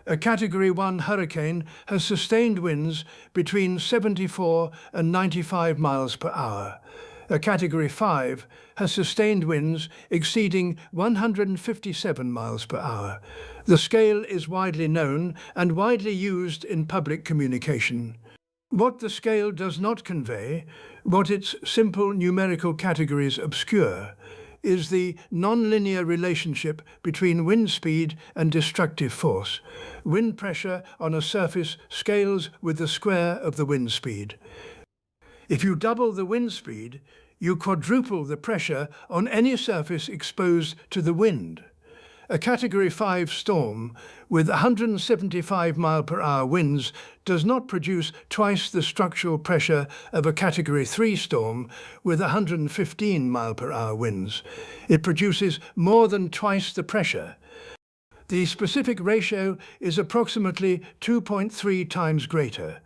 A Category 1 hurricane has sustained winds between 74 and 95 miles per hour. A Category 5 has sustained winds exceeding 157 miles per hour. The scale is widely known and widely used in public communication. What the scale does not convey, what its simple numerical categories obscure, is the nonlinear relationship between wind speed and destructive force. Wind pressure on a surface scales with the square of the wind speed. If you double the wind speed, you quadruple the pressure on any surface exposed to the wind. A Category 5 storm with 175 mile-per-hour winds does not produce twice the structural pressure of a Category 3 storm with 115 mile-per-hour winds. It produces more than twice the pressure. The specific ratio is approximately 2.3 times greater.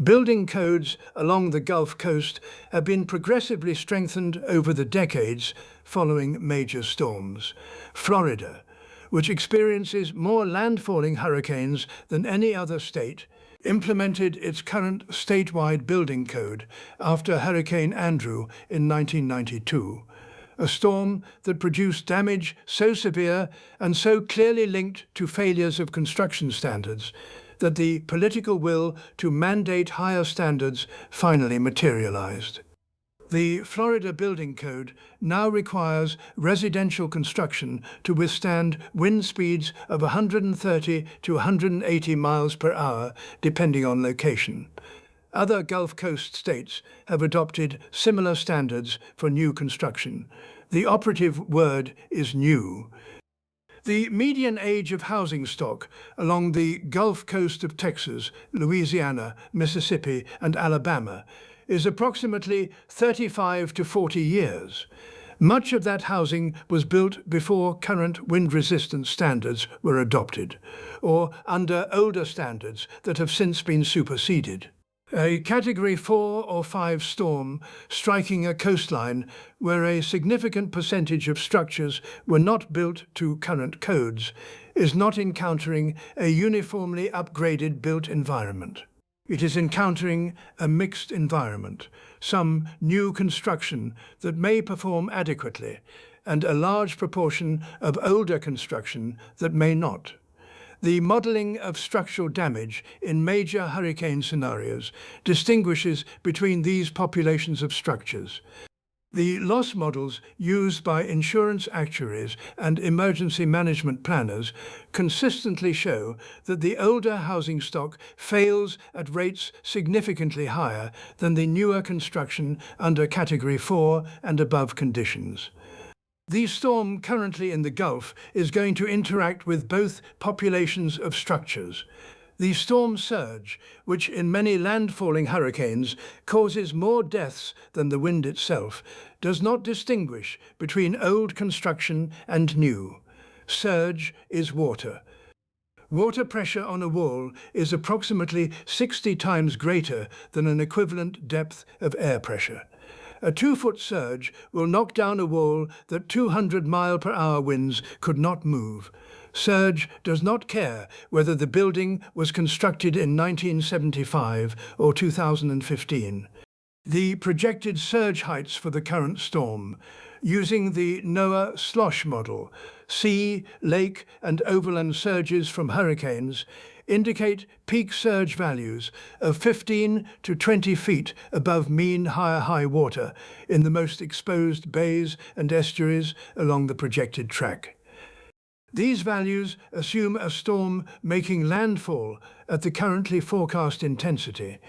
Building codes along the Gulf Coast have been progressively strengthened over the decades following major storms. Florida, which experiences more landfalling hurricanes than any other state, implemented its current statewide building code after Hurricane Andrew in 1992, a storm that produced damage so severe and so clearly linked to failures of construction standards that the political will to mandate higher standards finally materialized. The Florida Building Code now requires residential construction to withstand wind speeds of 130 to 180 miles per hour, depending on location. Other Gulf Coast states have adopted similar standards for new construction. The operative word is new. The median age of housing stock along the Gulf Coast of Texas, Louisiana, Mississippi, and Alabama is approximately 35 to 40 years. Much of that housing was built before current wind-resistance standards were adopted, or under older standards that have since been superseded. A Category 4 or 5 storm striking a coastline where a significant percentage of structures were not built to current codes is not encountering a uniformly upgraded built environment. It is encountering a mixed environment, some new construction that may perform adequately, and a large proportion of older construction that may not. The modeling of structural damage in major hurricane scenarios distinguishes between these populations of structures. The loss models used by insurance actuaries and emergency management planners consistently show that the older housing stock fails at rates significantly higher than the newer construction under Category 4 and above conditions. The storm currently in the Gulf is going to interact with both populations of structures. The storm surge, which in many landfalling hurricanes causes more deaths than the wind itself, does not distinguish between old construction and new. Surge is water. Water pressure on a wall is approximately 60 times greater than an equivalent depth of air pressure. A 2-foot surge will knock down a wall that 200-mile-per-hour winds could not move. Surge does not care whether the building was constructed in 1975 or 2015. The projected surge heights for the current storm, using the NOAA slosh model, sea, lake, and overland surges from hurricanes, indicate peak surge values of 15 to 20 feet above mean high water in the most exposed bays and estuaries along the projected track. These values assume a storm making landfall at the currently forecast intensity.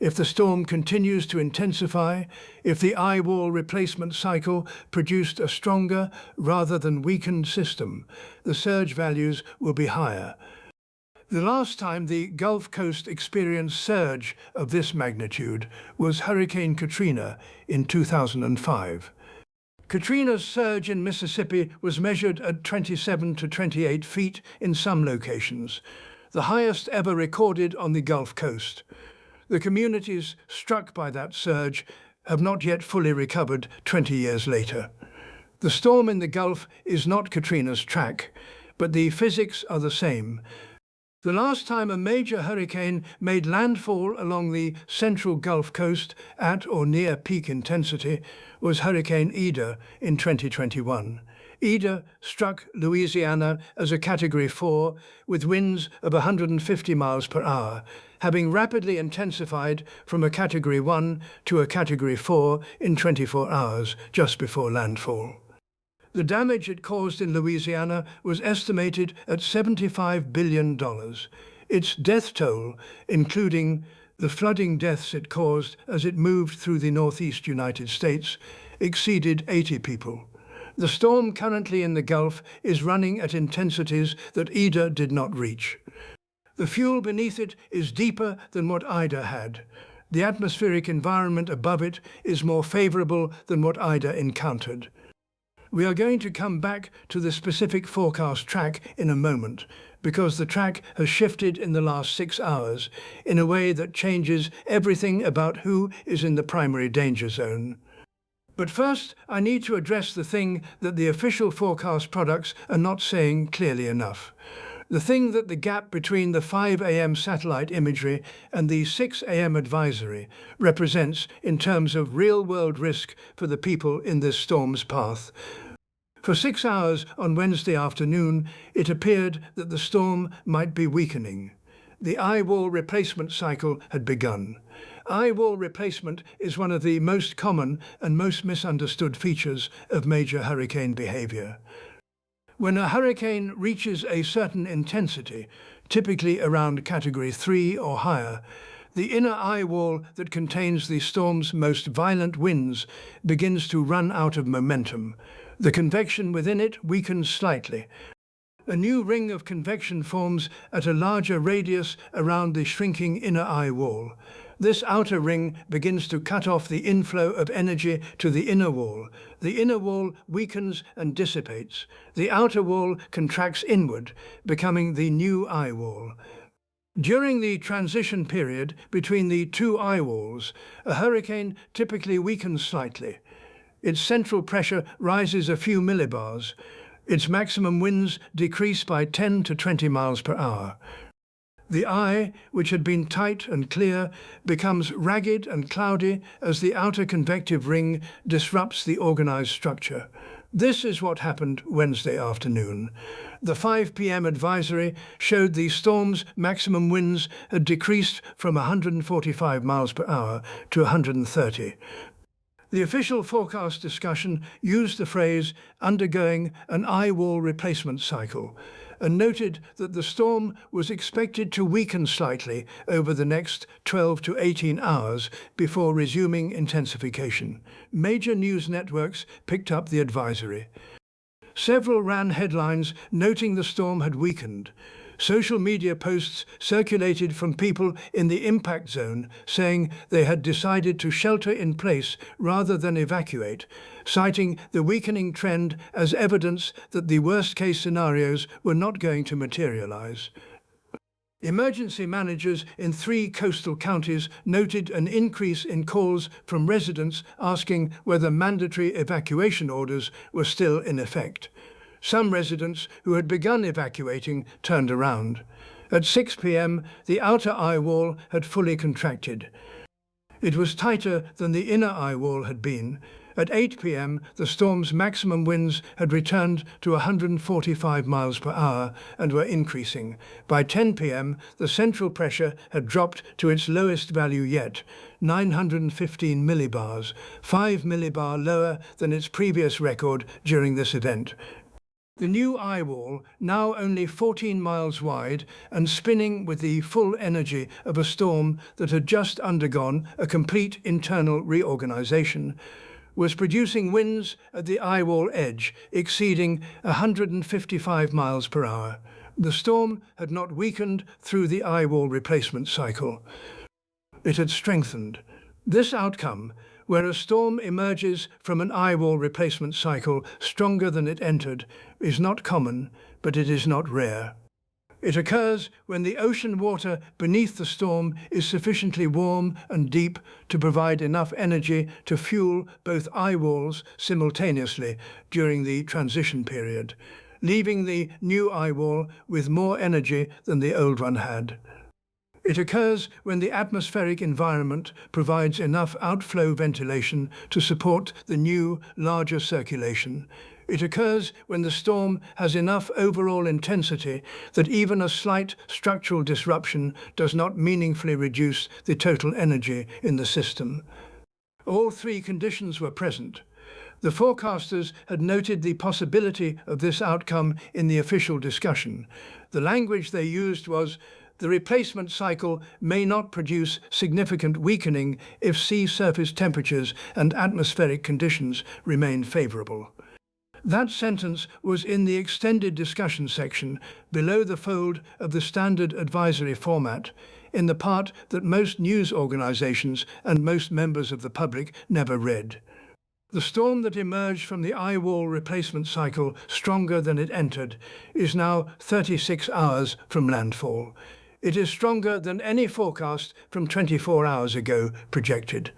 If the storm continues to intensify, if the eye wall replacement cycle produced a stronger rather than weakened system, the surge values will be higher. The last time the Gulf Coast experienced surge of this magnitude was Hurricane Katrina in 2005. Katrina's surge in Mississippi was measured at 27 to 28 feet in some locations, the highest ever recorded on the Gulf Coast. The communities struck by that surge have not yet fully recovered 20 years later. The storm in the Gulf is not Katrina's track, but the physics are the same. The last time a major hurricane made landfall along the central Gulf Coast at or near peak intensity was Hurricane Ida in 2021. Ida struck Louisiana as a Category 4 with winds of 150 miles per hour, having rapidly intensified from a Category 1 to a Category 4 in 24 hours just before landfall. The damage it caused in Louisiana was estimated at $75 billion. Its death toll, including the flooding deaths it caused as it moved through the northeast United States, exceeded 80 people. The storm currently in the Gulf is running at intensities that Ida did not reach. The fuel beneath it is deeper than what Ida had. The atmospheric environment above it is more favorable than what Ida encountered. We are going to come back to the specific forecast track in a moment, because the track has shifted in the last 6 hours in a way that changes everything about who is in the primary danger zone. But first, I need to address the thing that the official forecast products are not saying clearly enough. The thing that the gap between the 5 a.m. satellite imagery and the 6 a.m. advisory represents in terms of real-world risk for the people in this storm's path. For 6 hours on Wednesday afternoon, it appeared that the storm might be weakening. The eye wall replacement cycle had begun. Eye wall replacement is one of the most common and most misunderstood features of major hurricane behavior. When a hurricane reaches a certain intensity, typically around Category 3 or higher, the inner eye wall that contains the storm's most violent winds begins to run out of momentum. The convection within it weakens slightly. A new ring of convection forms at a larger radius around the shrinking inner eye wall. This outer ring begins to cut off the inflow of energy to the inner wall. The inner wall weakens and dissipates. The outer wall contracts inward, becoming the new eye wall. During the transition period between the two eye walls, a hurricane typically weakens slightly. Its central pressure rises a few millibars. Its maximum winds decrease by 10 to 20 miles per hour. The eye, which had been tight and clear, becomes ragged and cloudy as the outer convective ring disrupts the organized structure. This is what happened Wednesday afternoon. The 5 p.m. advisory showed the storm's maximum winds had decreased from 145 miles per hour to 130. The official forecast discussion used the phrase undergoing an eye wall replacement cycle and noted that the storm was expected to weaken slightly over the next 12 to 18 hours before resuming intensification. Major news networks picked up the advisory. Several ran headlines noting the storm had weakened. Social media posts circulated from people in the impact zone saying they had decided to shelter in place rather than evacuate, citing the weakening trend as evidence that the worst-case scenarios were not going to materialize. Emergency managers in 3 coastal counties noted an increase in calls from residents asking whether mandatory evacuation orders were still in effect. Some residents who had begun evacuating turned around. At 6 p.m., the outer eye wall had fully contracted. It was tighter than the inner eye wall had been. At 8 p.m., the storm's maximum winds had returned to 145 miles per hour and were increasing. By 10 p.m., the central pressure had dropped to its lowest value yet, 915 millibars, 5 millibar lower than its previous record during this event. The new eye wall, now only 14 miles wide and spinning with the full energy of a storm that had just undergone a complete internal reorganization, was producing winds at the eye wall edge exceeding 155 miles per hour. The storm had not weakened through the eye wall replacement cycle. It had strengthened. This outcome, where a storm emerges from an eye wall replacement cycle stronger than it entered, is not common, but it is not rare. It occurs when the ocean water beneath the storm is sufficiently warm and deep to provide enough energy to fuel both eye walls simultaneously during the transition period, leaving the new eye wall with more energy than the old one had. It occurs when the atmospheric environment provides enough outflow ventilation to support the new, larger circulation. It occurs when the storm has enough overall intensity that even a slight structural disruption does not meaningfully reduce the total energy in the system. All 3 conditions were present. The forecasters had noted the possibility of this outcome in the official discussion. The language they used was, "The replacement cycle may not produce significant weakening if sea surface temperatures and atmospheric conditions remain favorable." That sentence was in the extended discussion section below the fold of the standard advisory format, in the part that most news organizations and most members of the public never read. The storm that emerged from the eye wall replacement cycle stronger than it entered is now 36 hours from landfall. It is stronger than any forecast from 24 hours ago projected.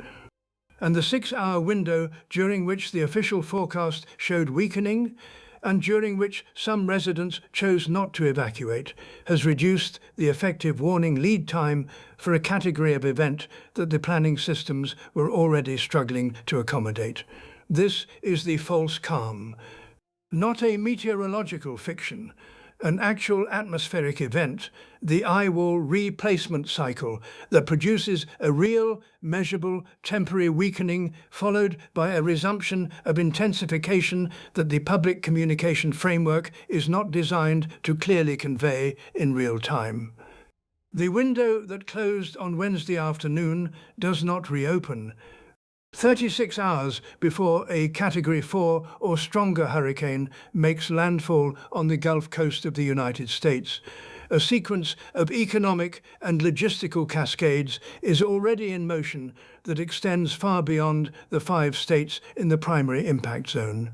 And the 6-hour window during which the official forecast showed weakening and during which some residents chose not to evacuate has reduced the effective warning lead time for a category of event that the planning systems were already struggling to accommodate. This is the false calm, not a meteorological fiction, an actual atmospheric event, the eye wall replacement cycle that produces a real, measurable, temporary weakening followed by a resumption of intensification that the public communication framework is not designed to clearly convey in real time. The window that closed on Wednesday afternoon does not reopen. 36 hours before a Category 4 or stronger hurricane makes landfall on the Gulf Coast of the United States, a sequence of economic and logistical cascades is already in motion that extends far beyond the 5 states in the primary impact zone.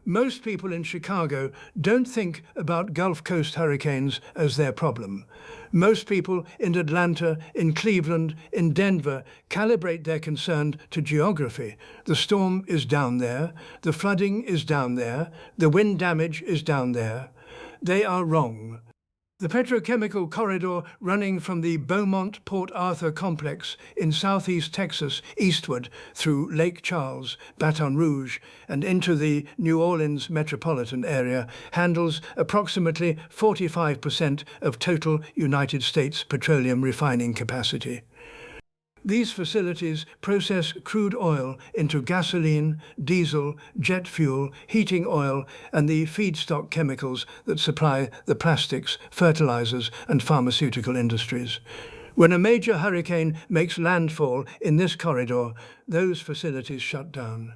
Most people in Chicago don't think about Gulf Coast hurricanes as their problem. Most people in Atlanta, in Cleveland, in Denver calibrate their concern to geography. The storm is down there, the flooding is down there, the wind damage is down there. They are wrong. The petrochemical corridor running from the Beaumont-Port Arthur complex in southeast Texas eastward through Lake Charles, Baton Rouge, and into the New Orleans metropolitan area handles approximately 45% of total United States petroleum refining capacity. These facilities process crude oil into gasoline, diesel, jet fuel, heating oil, and the feedstock chemicals that supply the plastics, fertilizers, and pharmaceutical industries. When a major hurricane makes landfall in this corridor, those facilities shut down.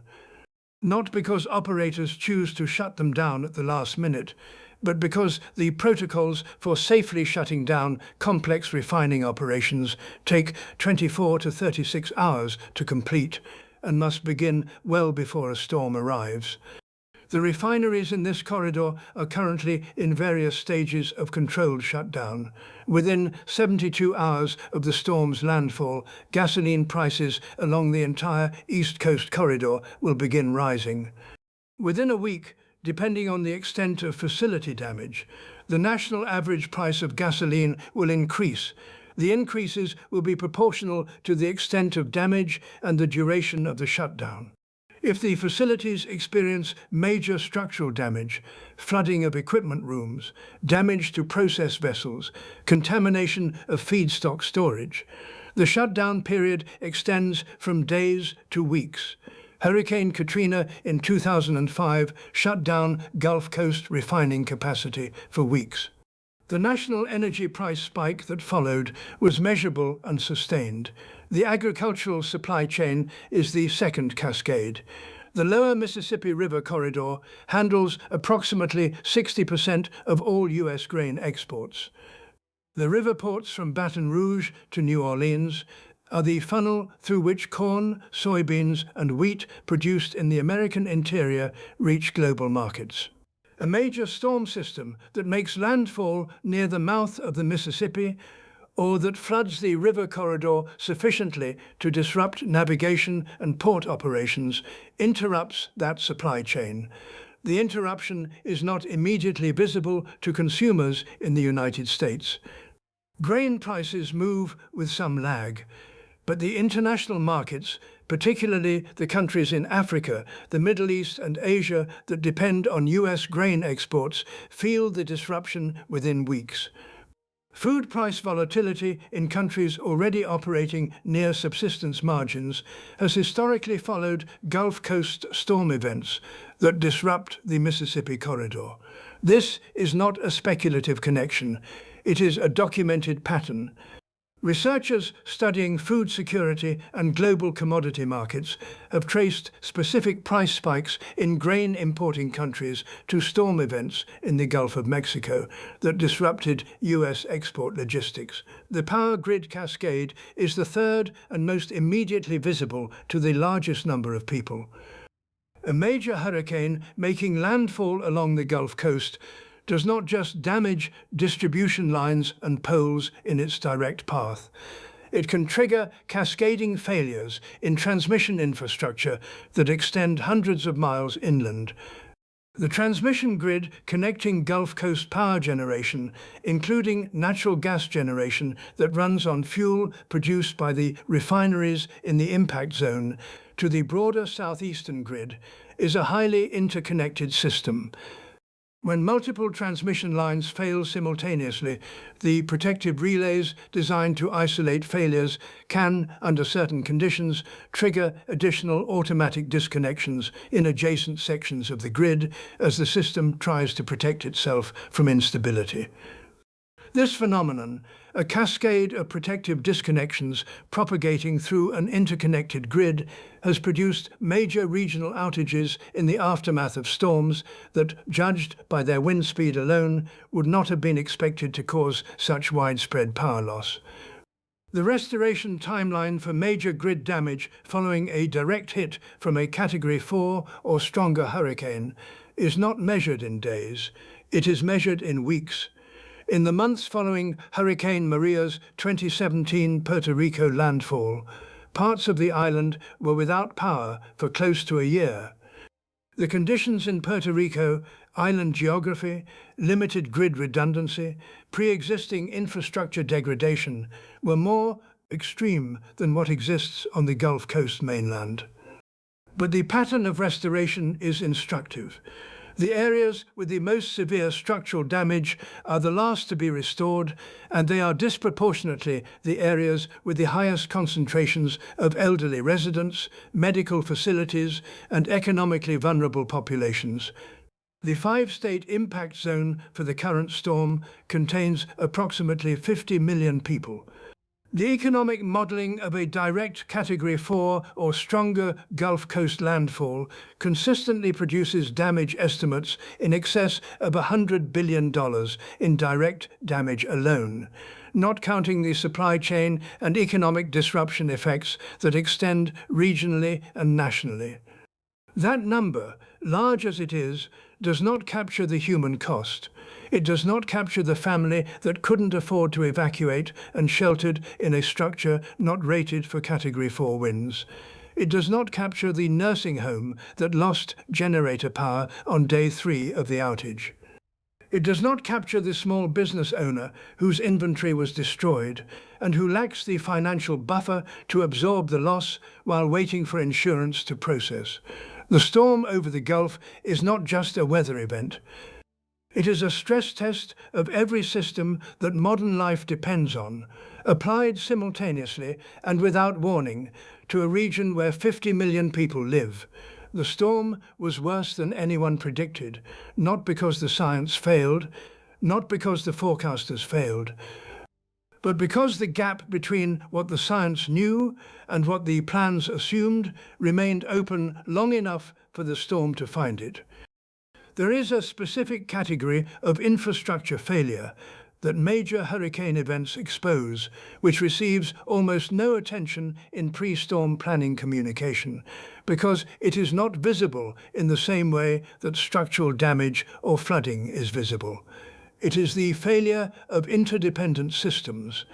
Not because operators choose to shut them down at the last minute, but because the protocols for safely shutting down complex refining operations take 24 to 36 hours to complete and must begin well before a storm arrives. The refineries in this corridor are currently in various stages of controlled shutdown. Within 72 hours of the storm's landfall, gasoline prices along the entire East Coast corridor will begin rising. Within a week, depending on the extent of facility damage, the national average price of gasoline will increase. The increases will be proportional to the extent of damage and the duration of the shutdown. If the facilities experience major structural damage, flooding of equipment rooms, damage to process vessels, contamination of feedstock storage, the shutdown period extends from days to weeks. Hurricane Katrina in 2005 shut down Gulf Coast refining capacity for weeks. The national energy price spike that followed was measurable and sustained. The agricultural supply chain is the second cascade. The lower Mississippi River corridor handles approximately 60% of all U.S. grain exports. The river ports from Baton Rouge to New Orleans are the funnel through which corn, soybeans, and wheat produced in the American interior reach global markets. A major storm system that makes landfall near the mouth of the Mississippi or that floods the river corridor sufficiently to disrupt navigation and port operations interrupts that supply chain. The interruption is not immediately visible to consumers in the United States. Grain prices move with some lag, but the international markets, particularly the countries in Africa, the Middle East and Asia that depend on U.S. grain exports, feel the disruption within weeks. Food price volatility in countries already operating near subsistence margins has historically followed Gulf Coast storm events that disrupt the Mississippi corridor. This is not a speculative connection. It is a documented pattern. Researchers studying food security and global commodity markets have traced specific price spikes in grain importing countries to storm events in the Gulf of Mexico that disrupted U.S. export logistics. The power grid cascade is the third and most immediately visible to the largest number of people. A major hurricane making landfall along the Gulf Coast does not just damage distribution lines and poles in its direct path. It can trigger cascading failures in transmission infrastructure that extend hundreds of miles inland. The transmission grid connecting Gulf Coast power generation, including natural gas generation that runs on fuel produced by the refineries in the impact zone, to the broader southeastern grid, is a highly interconnected system. When multiple transmission lines fail simultaneously, the protective relays designed to isolate failures can, under certain conditions, trigger additional automatic disconnections in adjacent sections of the grid as the system tries to protect itself from instability. This phenomenon, a cascade of protective disconnections propagating through an interconnected grid, has produced major regional outages in the aftermath of storms that, judged by their wind speed alone, would not have been expected to cause such widespread power loss. The restoration timeline for major grid damage following a direct hit from a Category 4 or stronger hurricane is not measured in days, it is measured in weeks. In the months following Hurricane Maria's 2017 Puerto Rico landfall, parts of the island were without power for close to a year. The conditions in Puerto Rico, island geography, limited grid redundancy, pre-existing infrastructure degradation, were more extreme than what exists on the Gulf Coast mainland. But the pattern of restoration is instructive. The areas with the most severe structural damage are the last to be restored, and they are disproportionately the areas with the highest concentrations of elderly residents, medical facilities, and economically vulnerable populations. The five-state impact zone for the current storm contains approximately 50 million people. The economic modelling of a direct Category 4 or stronger Gulf Coast landfall consistently produces damage estimates in excess of $100 billion in direct damage alone, not counting the supply chain and economic disruption effects that extend regionally and nationally. That number, large as it is, does not capture the human cost. It does not capture the family that couldn't afford to evacuate and sheltered in a structure not rated for Category 4 winds. It does not capture the nursing home that lost generator power on day 3 of the outage. It does not capture the small business owner whose inventory was destroyed and who lacks the financial buffer to absorb the loss while waiting for insurance to process. The storm over the Gulf is not just a weather event. It is a stress test of every system that modern life depends on, applied simultaneously and without warning to a region where 50 million people live. The storm was worse than anyone predicted, not because the science failed, not because the forecasters failed, but because the gap between what the science knew and what the plans assumed remained open long enough for the storm to find it. There is a specific category of infrastructure failure that major hurricane events expose, which receives almost no attention in pre-storm planning communication, because it is not visible in the same way that structural damage or flooding is visible. It is the failure of interdependent systems.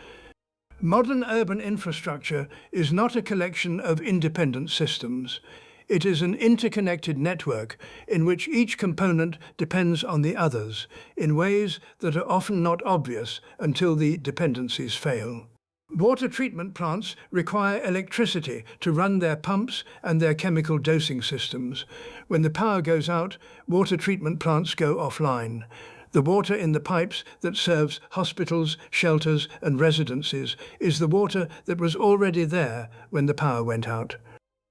Modern urban infrastructure is not a collection of independent systems. It is an interconnected network in which each component depends on the others in ways that are often not obvious until the dependencies fail. Water treatment plants require electricity to run their pumps and their chemical dosing systems. When the power goes out, water treatment plants go offline. The water in the pipes that serves hospitals, shelters, and residences is the water that was already there when the power went out.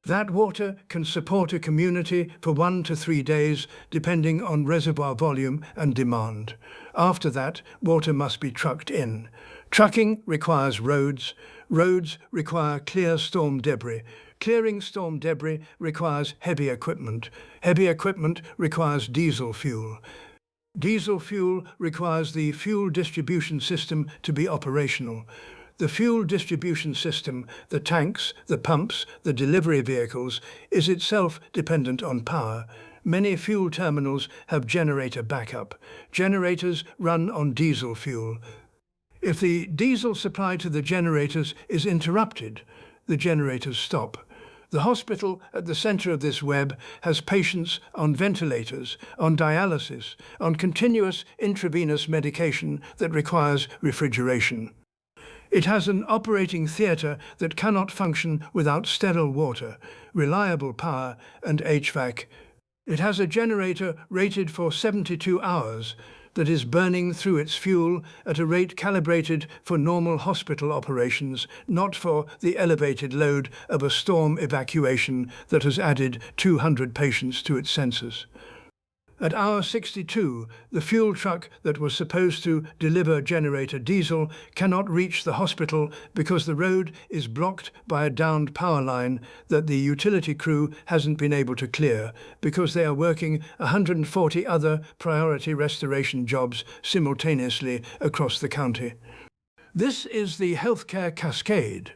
That water can support a community for 1 to 3 days, depending on reservoir volume and demand. After that, water must be trucked in. Trucking requires roads. Roads require clear storm debris. Clearing storm debris requires heavy equipment. Heavy equipment requires diesel fuel. Diesel fuel requires the fuel distribution system to be operational. The fuel distribution system, the tanks, the pumps, the delivery vehicles, is itself dependent on power. Many fuel terminals have generator backup. Generators run on diesel fuel. If the diesel supply to the generators is interrupted, the generators stop. The hospital at the center of this web has patients on ventilators, on dialysis, on continuous intravenous medication that requires refrigeration. It has an operating theatre that cannot function without sterile water, reliable power, and HVAC. It has a generator rated for 72 hours that is burning through its fuel at a rate calibrated for normal hospital operations, not for the elevated load of a storm evacuation that has added 200 patients to its census. At hour 62, the fuel truck that was supposed to deliver generator diesel cannot reach the hospital because the road is blocked by a downed power line that the utility crew hasn't been able to clear because they are working 140 other priority restoration jobs simultaneously across the county. This is the healthcare cascade.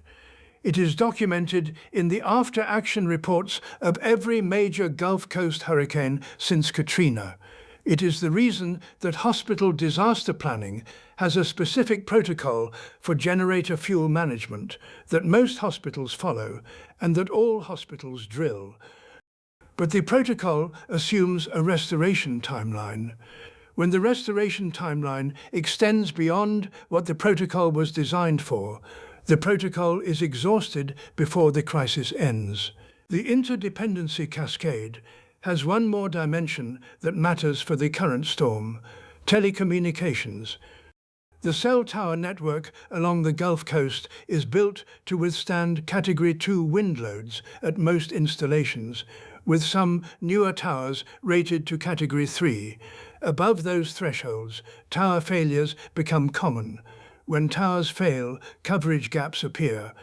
It is documented in the after-action reports of every major Gulf Coast hurricane since Katrina. It is the reason that hospital disaster planning has a specific protocol for generator fuel management that most hospitals follow and that all hospitals drill. But the protocol assumes a restoration timeline. When the restoration timeline extends beyond what the protocol was designed for, the protocol is exhausted before the crisis ends. The interdependency cascade has one more dimension that matters for the current storm: telecommunications. The cell tower network along the Gulf Coast is built to withstand Category 2 wind loads at most installations, with some newer towers rated to Category 3. Above those thresholds, tower failures become common. When towers fail, coverage gaps appear.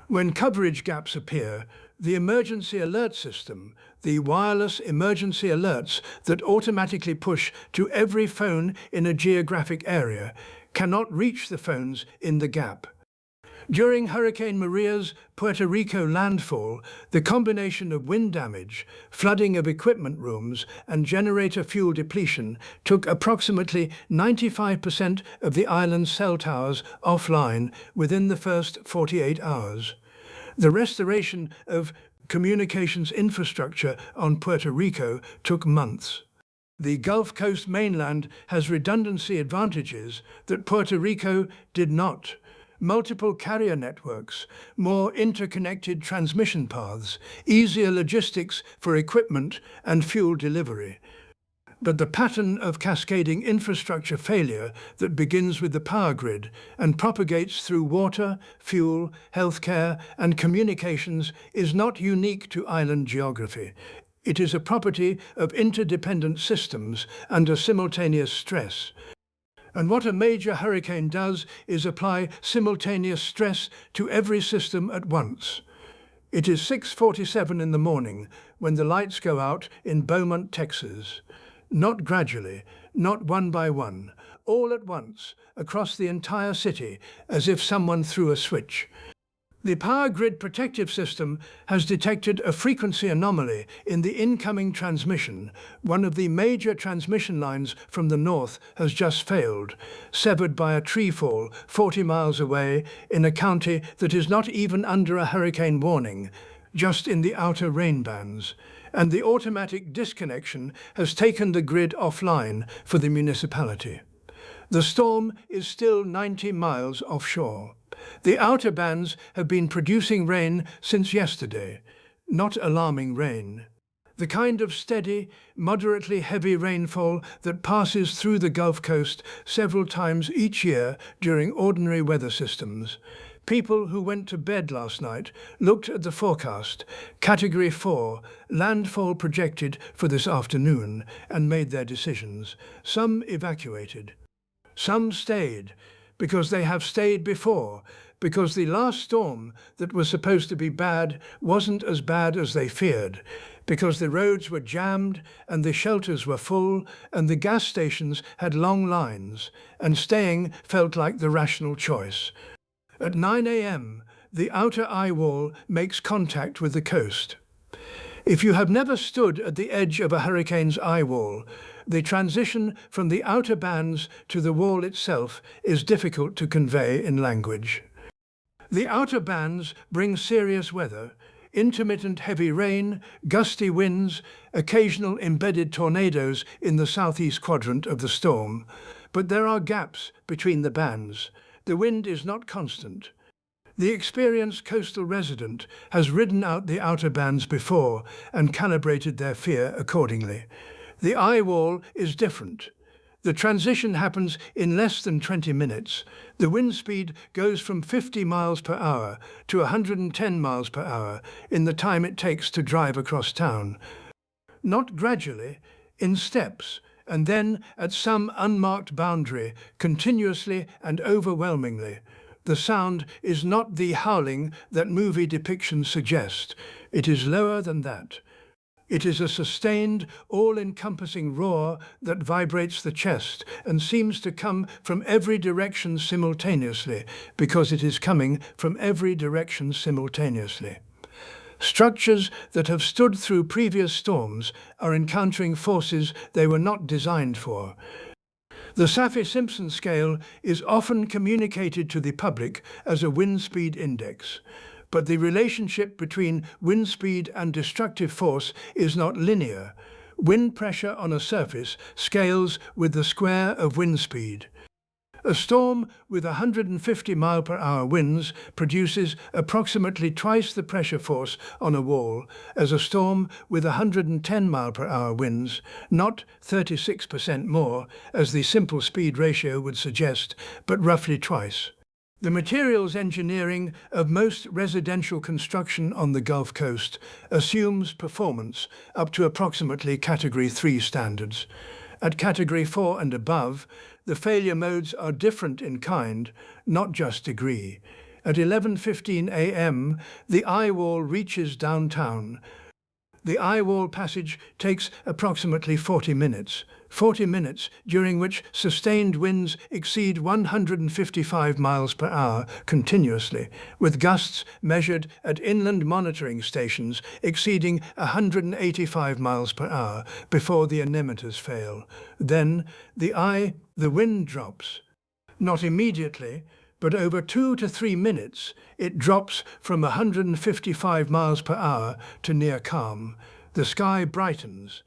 When coverage gaps appear, the emergency alert system, the wireless emergency alerts that automatically push to every phone in a geographic area, cannot reach the phones in the gap. During Hurricane Maria's Puerto Rico landfall, the combination of wind damage, flooding of equipment rooms, and generator fuel depletion took approximately 95% of the island's cell towers offline within the first 48 hours. The restoration of communications infrastructure on Puerto Rico took months. The Gulf Coast mainland has redundancy advantages that Puerto Rico did not. Multiple carrier networks, more interconnected transmission paths, easier logistics for equipment and fuel delivery. But the pattern of cascading infrastructure failure that begins with the power grid and propagates through water, fuel, healthcare, and communications is not unique to island geography. It is a property of interdependent systems under simultaneous stress. And what a major hurricane does is apply simultaneous stress to every system at once. It is 6:47 in the morning when the lights go out in Beaumont, Texas. Not gradually, not one by one, all at once, across the entire city, as if someone threw a switch. The Power Grid Protective System has detected a frequency anomaly in the incoming transmission. One of the major transmission lines from the north has just failed, severed by a tree fall 40 miles away in a county that is not even under a hurricane warning, just in the outer rain bands. And the automatic disconnection has taken the grid offline for the municipality. The storm is still 90 miles offshore. The outer bands have been producing rain since yesterday, not alarming rain. The kind of steady, moderately heavy rainfall that passes through the Gulf Coast several times each year during ordinary weather systems. People who went to bed last night looked at the forecast, Category 4, landfall projected for this afternoon, and made their decisions. Some evacuated. Some stayed, because they have stayed before, because the last storm that was supposed to be bad wasn't as bad as they feared, because the roads were jammed and the shelters were full and the gas stations had long lines, and staying felt like the rational choice. At 9 a.m., the outer eye wall makes contact with the coast. If you have never stood at the edge of a hurricane's eye wall, the transition from the outer bands to the wall itself is difficult to convey in language. The outer bands bring serious weather, intermittent heavy rain, gusty winds, occasional embedded tornadoes in the southeast quadrant of the storm. But there are gaps between the bands. The wind is not constant. The experienced coastal resident has ridden out the outer bands before and calibrated their fear accordingly. The eye wall is different. The transition happens in less than 20 minutes. The wind speed goes from 50 miles per hour to 110 miles per hour in the time it takes to drive across town. Not gradually, in steps, and then at some unmarked boundary, continuously and overwhelmingly. The sound is not the howling that movie depictions suggest. It is lower than that. It is a sustained, all-encompassing roar that vibrates the chest and seems to come from every direction simultaneously, because it is coming from every direction simultaneously. Structures that have stood through previous storms are encountering forces they were not designed for. The Saffir-Simpson scale is often communicated to the public as a wind speed index. But the relationship between wind speed and destructive force is not linear. Wind pressure on a surface scales with the square of wind speed. A storm with 150 mile-per-hour winds produces approximately twice the pressure force on a wall as a storm with 110 mile-per-hour winds, not 36% more, as the simple speed ratio would suggest, but roughly twice. The materials engineering of most residential construction on the Gulf Coast assumes performance up to approximately Category 3 standards. At Category 4 and above, the failure modes are different in kind, not just degree. At 11:15 a.m., the eye wall reaches downtown. The eye wall passage takes approximately 40 minutes during which sustained winds exceed 155 miles per hour continuously, with gusts measured at inland monitoring stations exceeding 185 miles per hour before the anemometers fail. Then the wind drops. Not immediately, but over 2 to 3 minutes, it drops from 155 miles per hour to near calm. The sky brightens.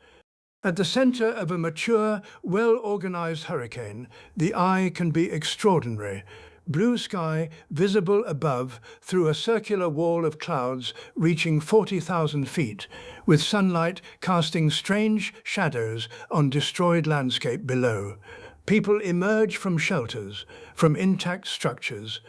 At the center of a mature, well-organized hurricane, the eye can be extraordinary. Blue sky visible above through a circular wall of clouds reaching 40,000 feet, with sunlight casting strange shadows on destroyed landscape below. People emerge from shelters, from intact structures,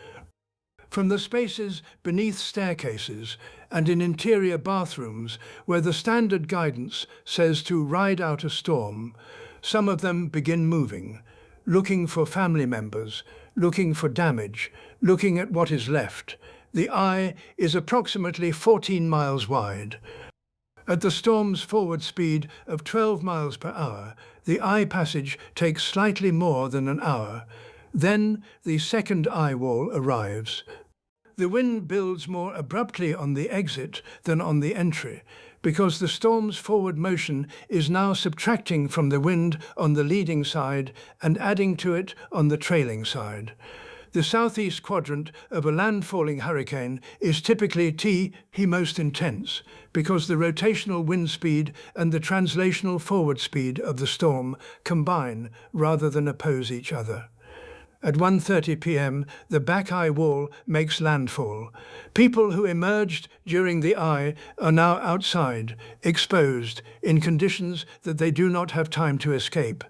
from the spaces beneath staircases and in interior bathrooms where the standard guidance says to ride out a storm. Some of them begin moving, looking for family members, looking for damage, looking at what is left. The eye is approximately 14 miles wide. At the storm's forward speed of 12 miles per hour, the eye passage takes slightly more than an hour. Then the second eye wall arrives. The wind builds more abruptly on the exit than on the entry, because the storm's forward motion is now subtracting from the wind on the leading side and adding to it on the trailing side. The southeast quadrant of a landfalling hurricane is typically the most intense, because the rotational wind speed and the translational forward speed of the storm combine rather than oppose each other. At 1:30 p.m., the back eye wall makes landfall. People who emerged during the eye are now outside, exposed, in conditions that they do not have time to escape.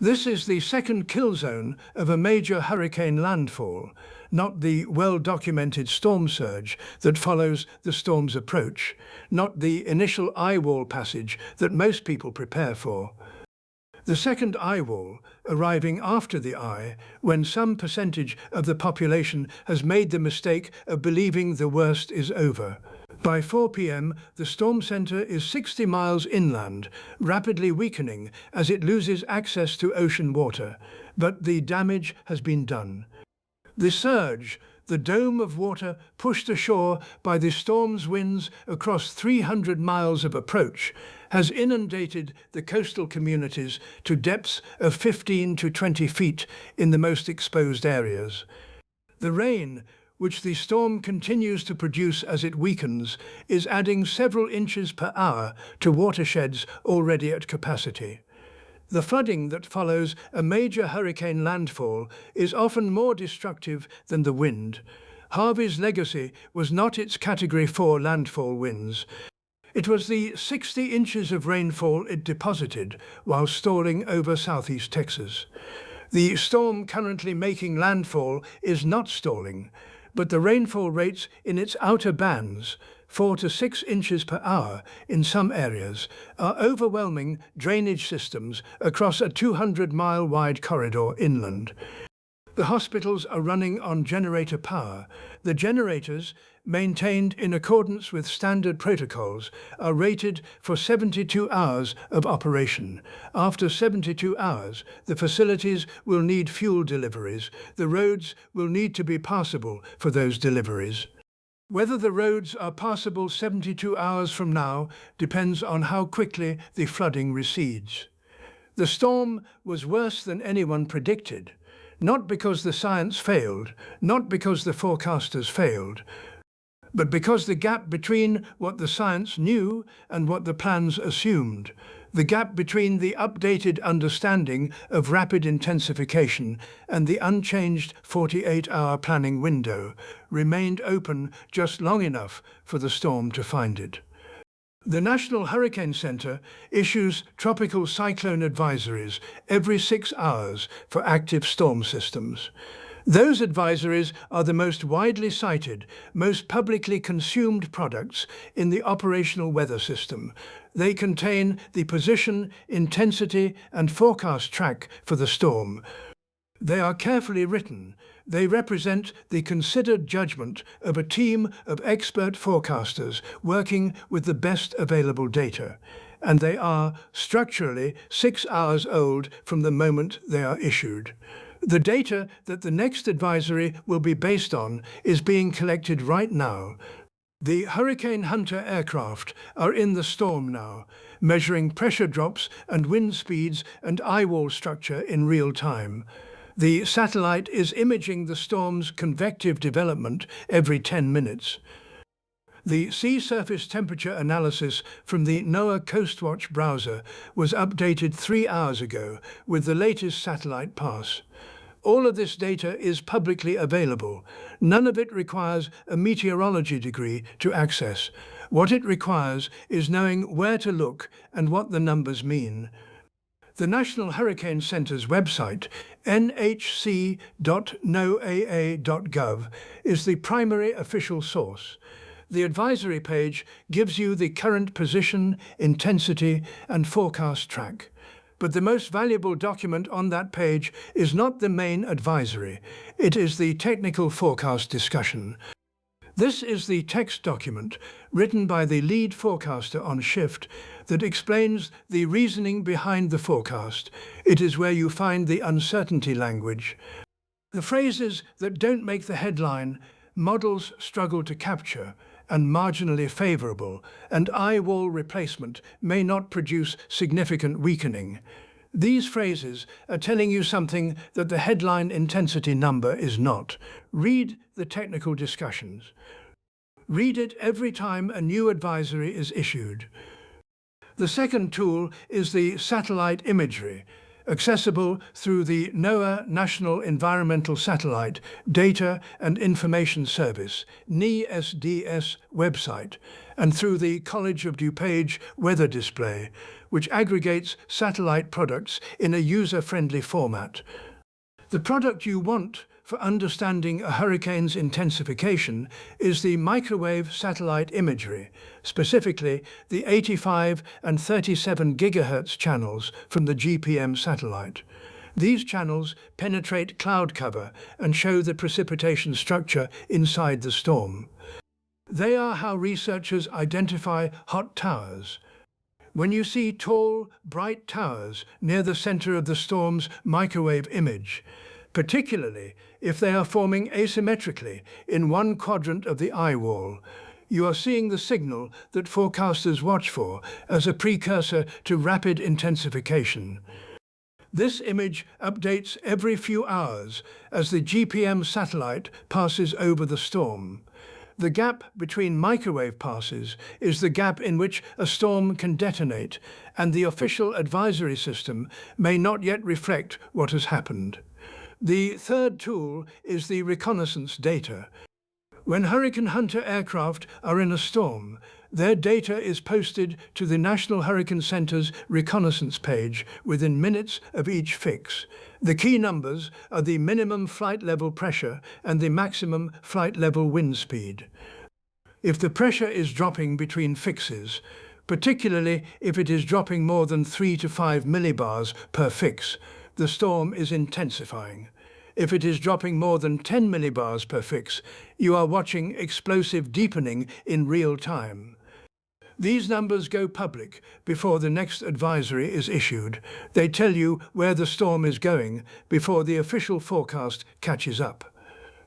This is the second kill zone of a major hurricane landfall, not the well-documented storm surge that follows the storm's approach, not the initial eye wall passage that most people prepare for. The second eye wall, arriving after the eye, when some percentage of the population has made the mistake of believing the worst is over. By 4 p.m., the storm center is 60 miles inland, rapidly weakening as it loses access to ocean water. But the damage has been done. The surge, the dome of water pushed ashore by the storm's winds across 300 miles of approach, has inundated the coastal communities to depths of 15 to 20 feet in the most exposed areas. The rain, which the storm continues to produce as it weakens, is adding several inches per hour to watersheds already at capacity. The flooding that follows a major hurricane landfall is often more destructive than the wind. Harvey's legacy was not its Category 4 landfall winds. It was the 60 inches of rainfall it deposited while stalling over southeast Texas. The storm currently making landfall is not stalling, but the rainfall rates in its outer bands, 4 to 6 inches per hour in some areas, are overwhelming drainage systems across a 200-mile-wide corridor inland. The hospitals are running on generator power. The generators, maintained in accordance with standard protocols, are rated for 72 hours of operation. After 72 hours, the facilities will need fuel deliveries. The roads will need to be passable for those deliveries. Whether the roads are passable 72 hours from now depends on how quickly the flooding recedes. The storm was worse than anyone predicted, not because the science failed, not because the forecasters failed, but because the gap between what the science knew and what the plans assumed, The gap between the updated understanding of rapid intensification and the unchanged 48-hour planning window remained open just long enough for the storm to find it. The National Hurricane Center issues tropical cyclone advisories every 6 hours for active storm systems. Those advisories are the most widely cited, most publicly consumed products in the operational weather system. They contain the position, intensity, and forecast track for the storm. They are carefully written. They represent the considered judgment of a team of expert forecasters working with the best available data. And they are, structurally, 6 hours old from the moment they are issued. The data that the next advisory will be based on is being collected right now. The Hurricane Hunter aircraft are in the storm now, measuring pressure drops and wind speeds and eye wall structure in real time. The satellite is imaging the storm's convective development every 10 minutes. The sea surface temperature analysis from the NOAA Coastwatch browser was updated 3 hours ago with the latest satellite pass. All of this data is publicly available. None of it requires a meteorology degree to access. What it requires is knowing where to look and what the numbers mean. The National Hurricane Center's website, nhc.noaa.gov, is the primary official source. The advisory page gives you the current position, intensity, and forecast track. But the most valuable document on that page is not the main advisory. It is the technical forecast discussion. This is the text document written by the lead forecaster on shift that explains the reasoning behind the forecast. It is where you find the uncertainty language. The phrases that don't make the headline, models struggle to capture, and marginally favorable, and eye wall replacement may not produce significant weakening. These phrases are telling you something that the headline intensity number is not. Read the technical discussions. Read it every time a new advisory is issued. The second tool is the satellite imagery, accessible through the NOAA National Environmental Satellite Data and Information Service, NESDS website, and through the College of DuPage weather display, which aggregates satellite products in a user-friendly format. The product you want for understanding a hurricane's intensification is the microwave satellite imagery, specifically the 85 and 37 GHz channels from the GPM satellite. These channels penetrate cloud cover and show the precipitation structure inside the storm. They are how researchers identify hot towers. When you see tall, bright towers near the center of the storm's microwave image, particularly if they are forming asymmetrically in one quadrant of the eye wall, you are seeing the signal that forecasters watch for as a precursor to rapid intensification. This image updates every few hours as the GPM satellite passes over the storm. The gap between microwave passes is the gap in which a storm can detonate, and the official advisory system may not yet reflect what has happened. The third tool is the reconnaissance data. When Hurricane Hunter aircraft are in a storm, their data is posted to the National Hurricane Center's reconnaissance page within minutes of each fix. The key numbers are the minimum flight level pressure and the maximum flight level wind speed. If the pressure is dropping between fixes, particularly if it is dropping more than 3 to 5 millibars per fix, the storm is intensifying. If it is dropping more than 10 millibars per fix, you are watching explosive deepening in real time. These numbers go public before the next advisory is issued. They tell you where the storm is going before the official forecast catches up.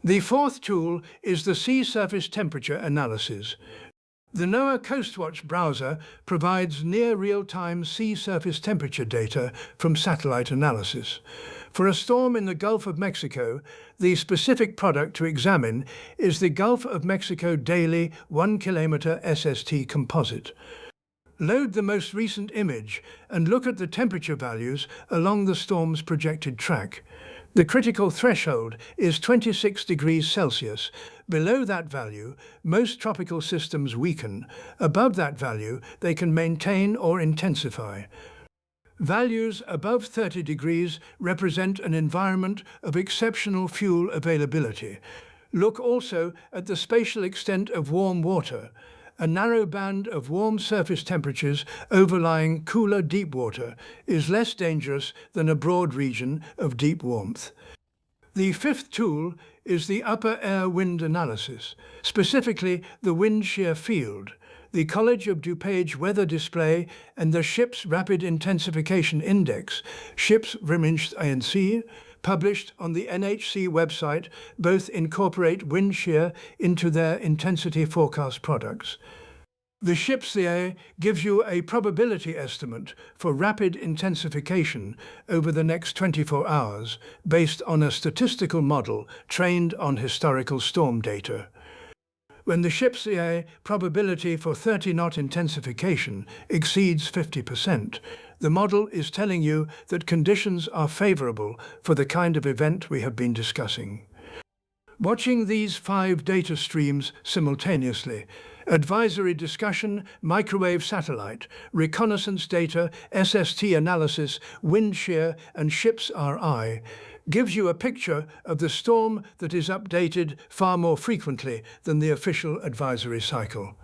The fourth tool is the sea surface temperature analysis. The NOAA Coastwatch browser provides near real-time sea surface temperature data from satellite analysis. For a storm in the Gulf of Mexico, the specific product to examine is the Gulf of Mexico Daily 1 km SST composite. Load the most recent image and look at the temperature values along the storm's projected track. The critical threshold is 26 degrees Celsius. Below that value, most tropical systems weaken. Above that value, they can maintain or intensify. Values above 30 degrees represent an environment of exceptional fuel availability. Look also at the spatial extent of warm water. A narrow band of warm surface temperatures overlying cooler deep water is less dangerous than a broad region of deep warmth. The fifth tool is the upper air wind analysis, specifically the wind shear field. The College of DuPage weather display and the Ship's Rapid Intensification Index, Ship's INC, published on the NHC website, both incorporate wind shear into their intensity forecast products. The SHIPCA gives you a probability estimate for rapid intensification over the next 24 hours based on a statistical model trained on historical storm data. When the SHIPCA probability for 30-knot intensification exceeds 50%, the model is telling you that conditions are favorable for the kind of event we have been discussing. Watching these 5 data streams simultaneously, advisory discussion, microwave satellite, reconnaissance data, SST analysis, wind shear, and ship's RI, gives you a picture of the storm that is updated far more frequently than the official advisory cycle.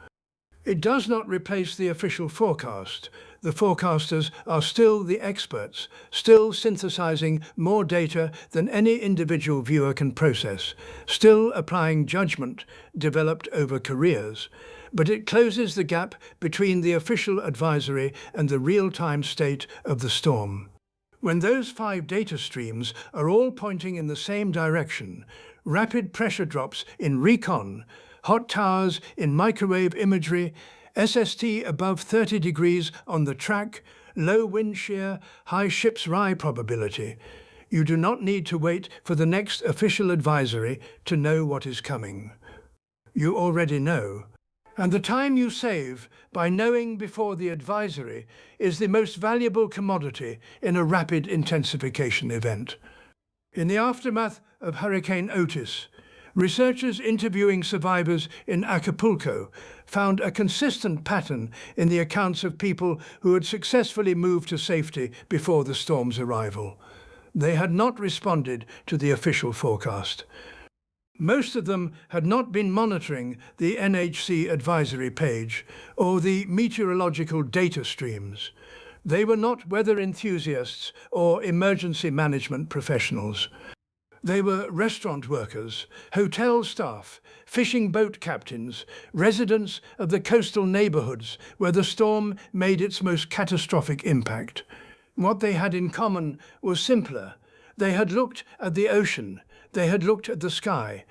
It does not replace the official forecast. The forecasters are still the experts, still synthesizing more data than any individual viewer can process, still applying judgment developed over careers. But it closes the gap between the official advisory and the real-time state of the storm. When those 5 data streams are all pointing in the same direction, rapid pressure drops in recon, hot towers in microwave imagery, SST above 30 degrees on the track, low wind shear, high ship's RI probability, you do not need to wait for the next official advisory to know what is coming. You already know. And the time you save by knowing before the advisory is the most valuable commodity in a rapid intensification event. In the aftermath of Hurricane Otis, researchers interviewing survivors in Acapulco found a consistent pattern in the accounts of people who had successfully moved to safety before the storm's arrival. They had not responded to the official forecast. Most of them had not been monitoring the NHC advisory page or the meteorological data streams. They were not weather enthusiasts or emergency management professionals. They were restaurant workers, hotel staff, fishing boat captains, residents of the coastal neighborhoods where the storm made its most catastrophic impact. What they had in common was simpler. They had looked at the ocean. They had looked at the sky.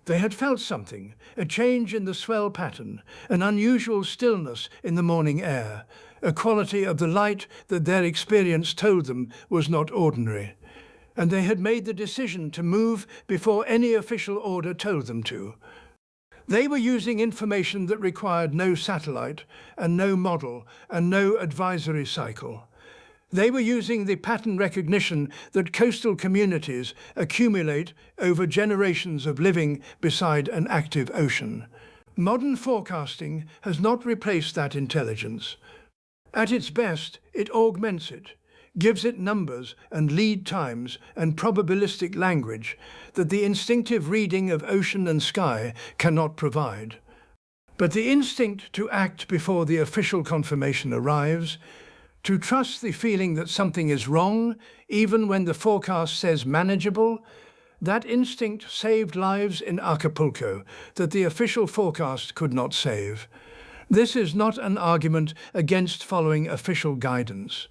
They had felt something, a change in the swell pattern, an unusual stillness in the morning air, a quality of the light that their experience told them was not ordinary. And they had made the decision to move before any official order told them to. They were using information that required no satellite and no model and no advisory cycle. They were using the pattern recognition that coastal communities accumulate over generations of living beside an active ocean. Modern forecasting has not replaced that intelligence. At its best, it augments it, gives it numbers and lead times and probabilistic language that the instinctive reading of ocean and sky cannot provide. But the instinct to act before the official confirmation arrives, to trust the feeling that something is wrong, even when the forecast says manageable, that instinct saved lives in Acapulco that the official forecast could not save. This is not an argument against following official guidance.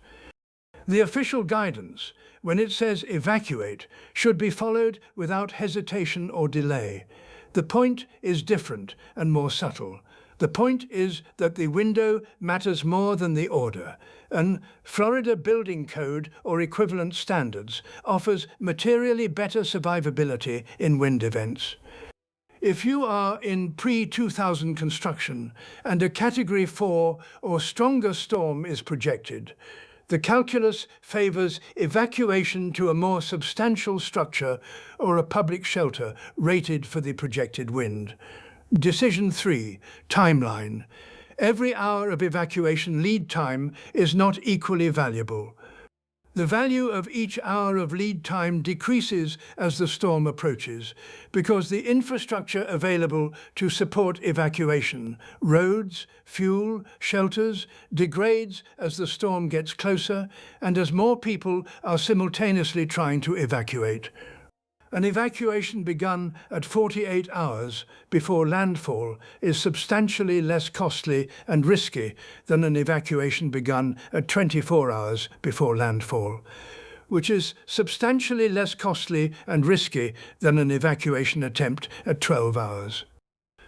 The official guidance, when it says evacuate, should be followed without hesitation or delay. The point is different and more subtle. The point is that the window matters more than the order. An Florida Building Code or equivalent standards offers materially better survivability in wind events. If you are in pre-2000 construction and a Category 4 or stronger storm is projected, the calculus favors evacuation to a more substantial structure or a public shelter rated for the projected wind. Decision 3. Timeline. Every hour of evacuation lead time is not equally valuable. The value of each hour of lead time decreases as the storm approaches because the infrastructure available to support evacuation, roads, fuel, shelters, degrades as the storm gets closer and as more people are simultaneously trying to evacuate. An evacuation begun at 48 hours before landfall is substantially less costly and risky than an evacuation begun at 24 hours before landfall, which is substantially less costly and risky than an evacuation attempt at 12 hours.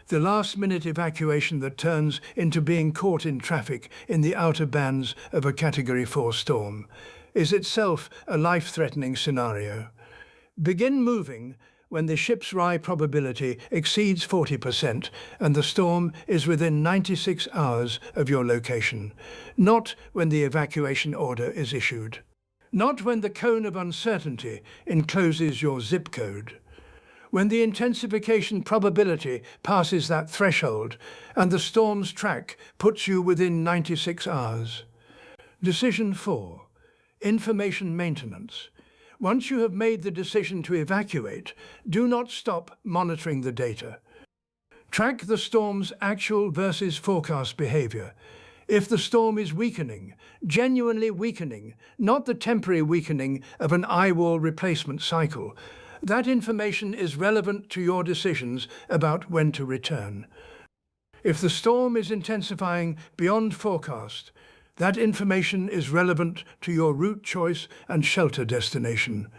The last-minute evacuation that turns into being caught in traffic in the outer bands of a Category 4 storm is itself a life-threatening scenario. Begin moving when the ship's rise probability exceeds 40% and the storm is within 96 hours of your location, not when the evacuation order is issued, not when the cone of uncertainty encloses your zip code. When the intensification probability passes that threshold and the storm's track puts you within 96 hours. Decision 4. Information maintenance. Once you have made the decision to evacuate, do not stop monitoring the data. Track the storm's actual versus forecast behavior. If the storm is weakening, genuinely weakening, not the temporary weakening of an eye wall replacement cycle, that information is relevant to your decisions about when to return. If the storm is intensifying beyond forecast, that information is relevant to your route choice and shelter destination.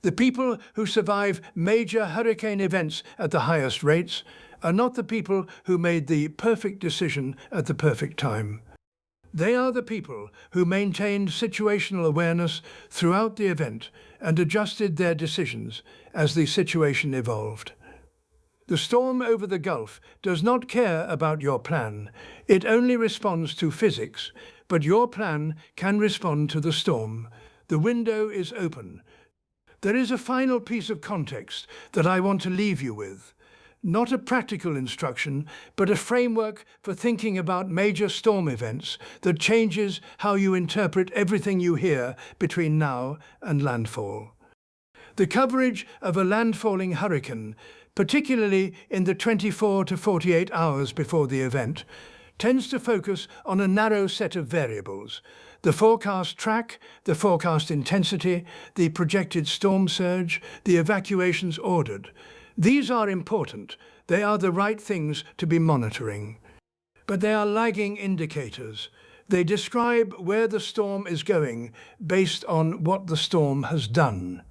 The people who survive major hurricane events at the highest rates are not the people who made the perfect decision at the perfect time. They are the people who maintained situational awareness throughout the event and adjusted their decisions as the situation evolved. The storm over the Gulf does not care about your plan. It only responds to physics, but your plan can respond to the storm. The window is open. There is a final piece of context that I want to leave you with. Not a practical instruction, but a framework for thinking about major storm events that changes how you interpret everything you hear between now and landfall. The coverage of a landfalling hurricane, particularly in the 24 to 48 hours before the event, tends to focus on a narrow set of variables: the forecast track, the forecast intensity, the projected storm surge, the evacuations ordered. These are important. They are the right things to be monitoring. But they are lagging indicators. They describe where the storm is going based on what the storm has done.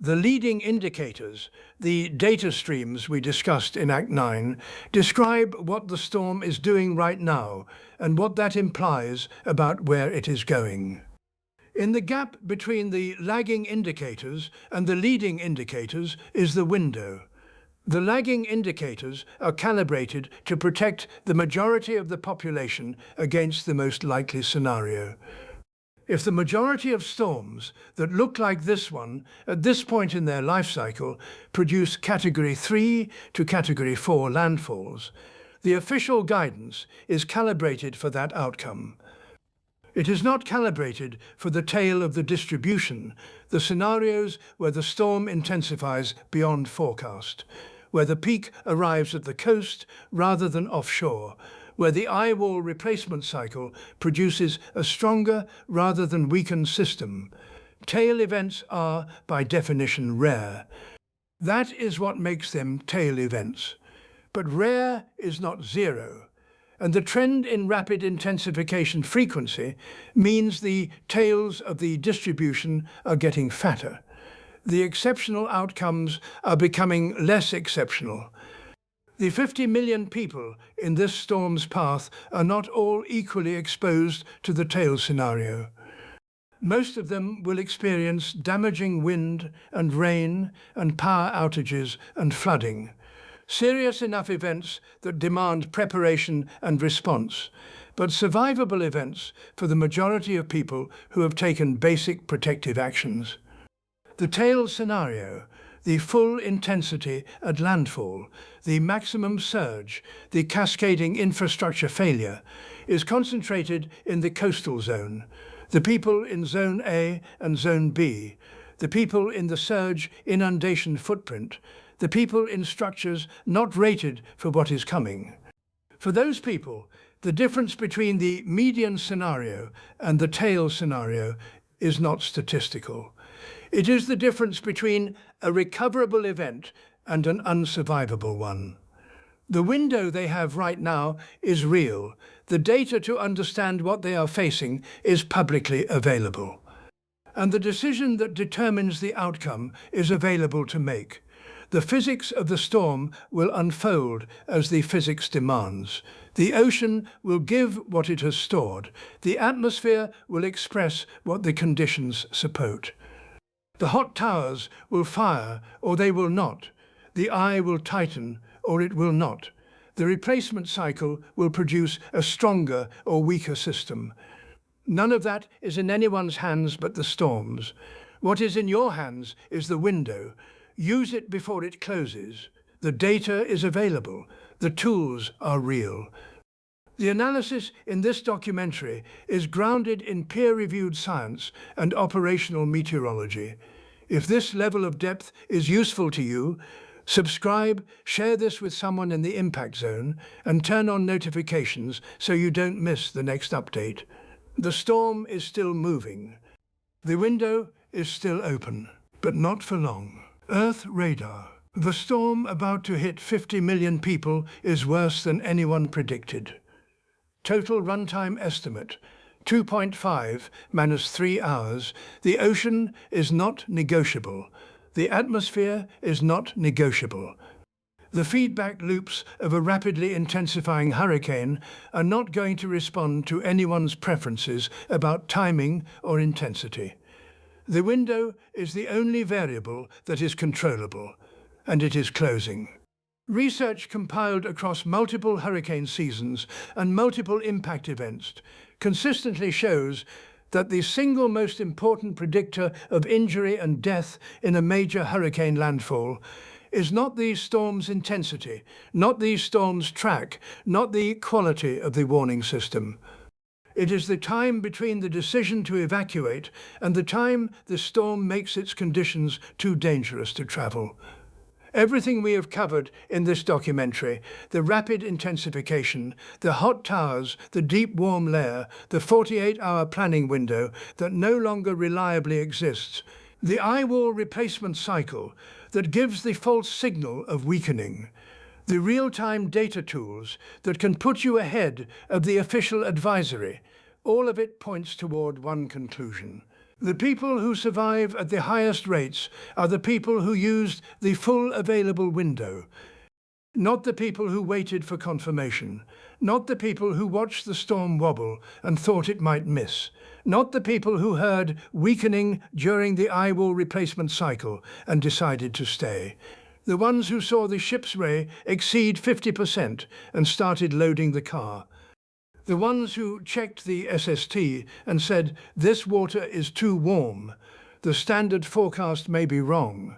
The leading indicators, the data streams we discussed in Act 9, describe what the storm is doing right now and what that implies about where it is going. In the gap between the lagging indicators and the leading indicators is the window. The lagging indicators are calibrated to protect the majority of the population against the most likely scenario. If the majority of storms that look like this one at this point in their life cycle produce Category 3 to Category 4 landfalls, the official guidance is calibrated for that outcome. It is not calibrated for the tail of the distribution, the scenarios where the storm intensifies beyond forecast, where the peak arrives at the coast rather than offshore, where the eye wall replacement cycle produces a stronger rather than weakened system. Tail events are, by definition, rare. That is what makes them tail events. But rare is not zero. And the trend in rapid intensification frequency means the tails of the distribution are getting fatter. The exceptional outcomes are becoming less exceptional. The 50 million people in this storm's path are not all equally exposed to the tail scenario. Most of them will experience damaging wind and rain and power outages and flooding. Serious enough events that demand preparation and response, but survivable events for the majority of people who have taken basic protective actions. The tail scenario, the full intensity at landfall, the maximum surge, the cascading infrastructure failure, is concentrated in the coastal zone. The people in Zone A and Zone B, the people in the surge inundation footprint, the people in structures not rated for what is coming. For those people, the difference between the median scenario and the tail scenario is not statistical. It is the difference between a recoverable event and an unsurvivable one. The window they have right now is real. The data to understand what they are facing is publicly available. And the decision that determines the outcome is available to make. The physics of the storm will unfold as the physics demands. The ocean will give what it has stored. The atmosphere will express what the conditions support. The hot towers will fire or they will not. The eye will tighten or it will not. The replacement cycle will produce a stronger or weaker system. None of that is in anyone's hands but the storm's. What is in your hands is the window. Use it before it closes. The data is available. The tools are real. The analysis in this documentary is grounded in peer-reviewed science and operational meteorology. If this level of depth is useful to you, subscribe, share this with someone in the impact zone, and turn on notifications so you don't miss the next update. The storm is still moving. The window is still open, but not for long. Earth radar. The storm about to hit 50 million people is worse than anyone predicted. Total runtime estimate, 2.5 minus 3 hours. The ocean is not negotiable. The atmosphere is not negotiable. The feedback loops of a rapidly intensifying hurricane are not going to respond to anyone's preferences about timing or intensity. The window is the only variable that is controllable, and it is closing. Research compiled across multiple hurricane seasons and multiple impact events consistently shows that the single most important predictor of injury and death in a major hurricane landfall is not the storm's intensity, not the storm's track, not the quality of the warning system. It is the time between the decision to evacuate and the time the storm makes its conditions too dangerous to travel. Everything we have covered in this documentary, the rapid intensification, the hot towers, the deep warm layer, the 48-hour planning window that no longer reliably exists, the eye wall replacement cycle that gives the false signal of weakening, the real-time data tools that can put you ahead of the official advisory, all of it points toward one conclusion. The people who survive at the highest rates are the people who used the full available window, not the people who waited for confirmation, not the people who watched the storm wobble and thought it might miss, not the people who heard weakening during the eye wall replacement cycle and decided to stay. The ones who saw the ship's ray exceed 50% and started loading the car. The ones who checked the SST and said, "This water is too warm. The standard forecast may be wrong."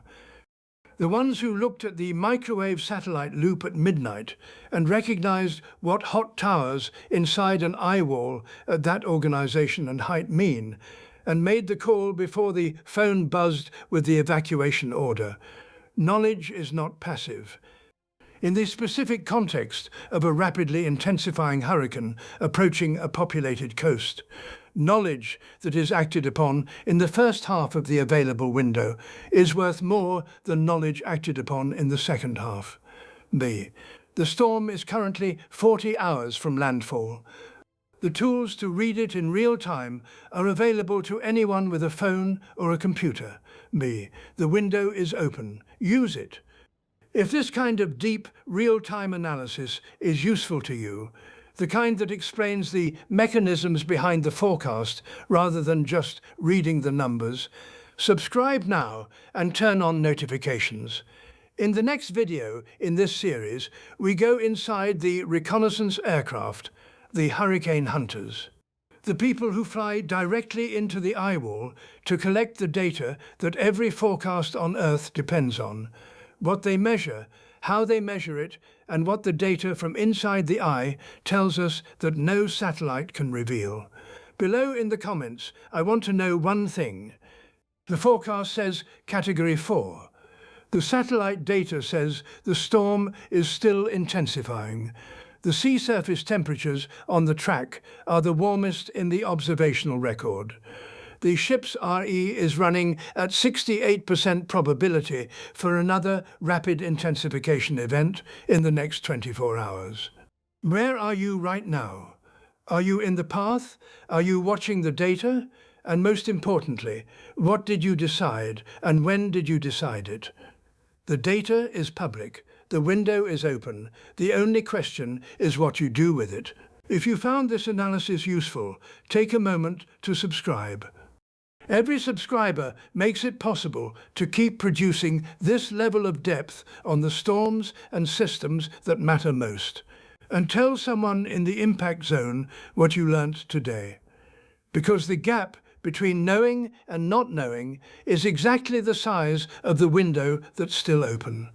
The ones who looked at the microwave satellite loop at midnight and recognized what hot towers inside an eye wall at that organization and height mean, and made the call before the phone buzzed with the evacuation order. Knowledge is not passive. In the specific context of a rapidly intensifying hurricane approaching a populated coast, knowledge that is acted upon in the first half of the available window is worth more than knowledge acted upon in the second half. B. The storm is currently 40 hours from landfall. The tools to read it in real time are available to anyone with a phone or a computer. B. The window is open. Use it. If this kind of deep, real-time analysis is useful to you, the kind that explains the mechanisms behind the forecast rather than just reading the numbers, subscribe now and turn on notifications. In the next video in this series, we go inside the reconnaissance aircraft, the hurricane hunters. The people who fly directly into the eye wall to collect the data that every forecast on Earth depends on, what they measure, how they measure it, and what the data from inside the eye tells us that no satellite can reveal. Below in the comments, I want to know one thing. The forecast says Category 4. The satellite data says the storm is still intensifying. The sea surface temperatures on the track are the warmest in the observational record. The ship's RE is running at 68% probability for another rapid intensification event in the next 24 hours. Where are you right now? Are you in the path? Are you watching the data? And most importantly, what did you decide and when did you decide it? The data is public. The window is open. The only question is what you do with it. If you found this analysis useful, take a moment to subscribe. Every subscriber makes it possible to keep producing this level of depth on the storms and systems that matter most. And tell someone in the impact zone what you learnt today. Because the gap between knowing and not knowing is exactly the size of the window that's still open.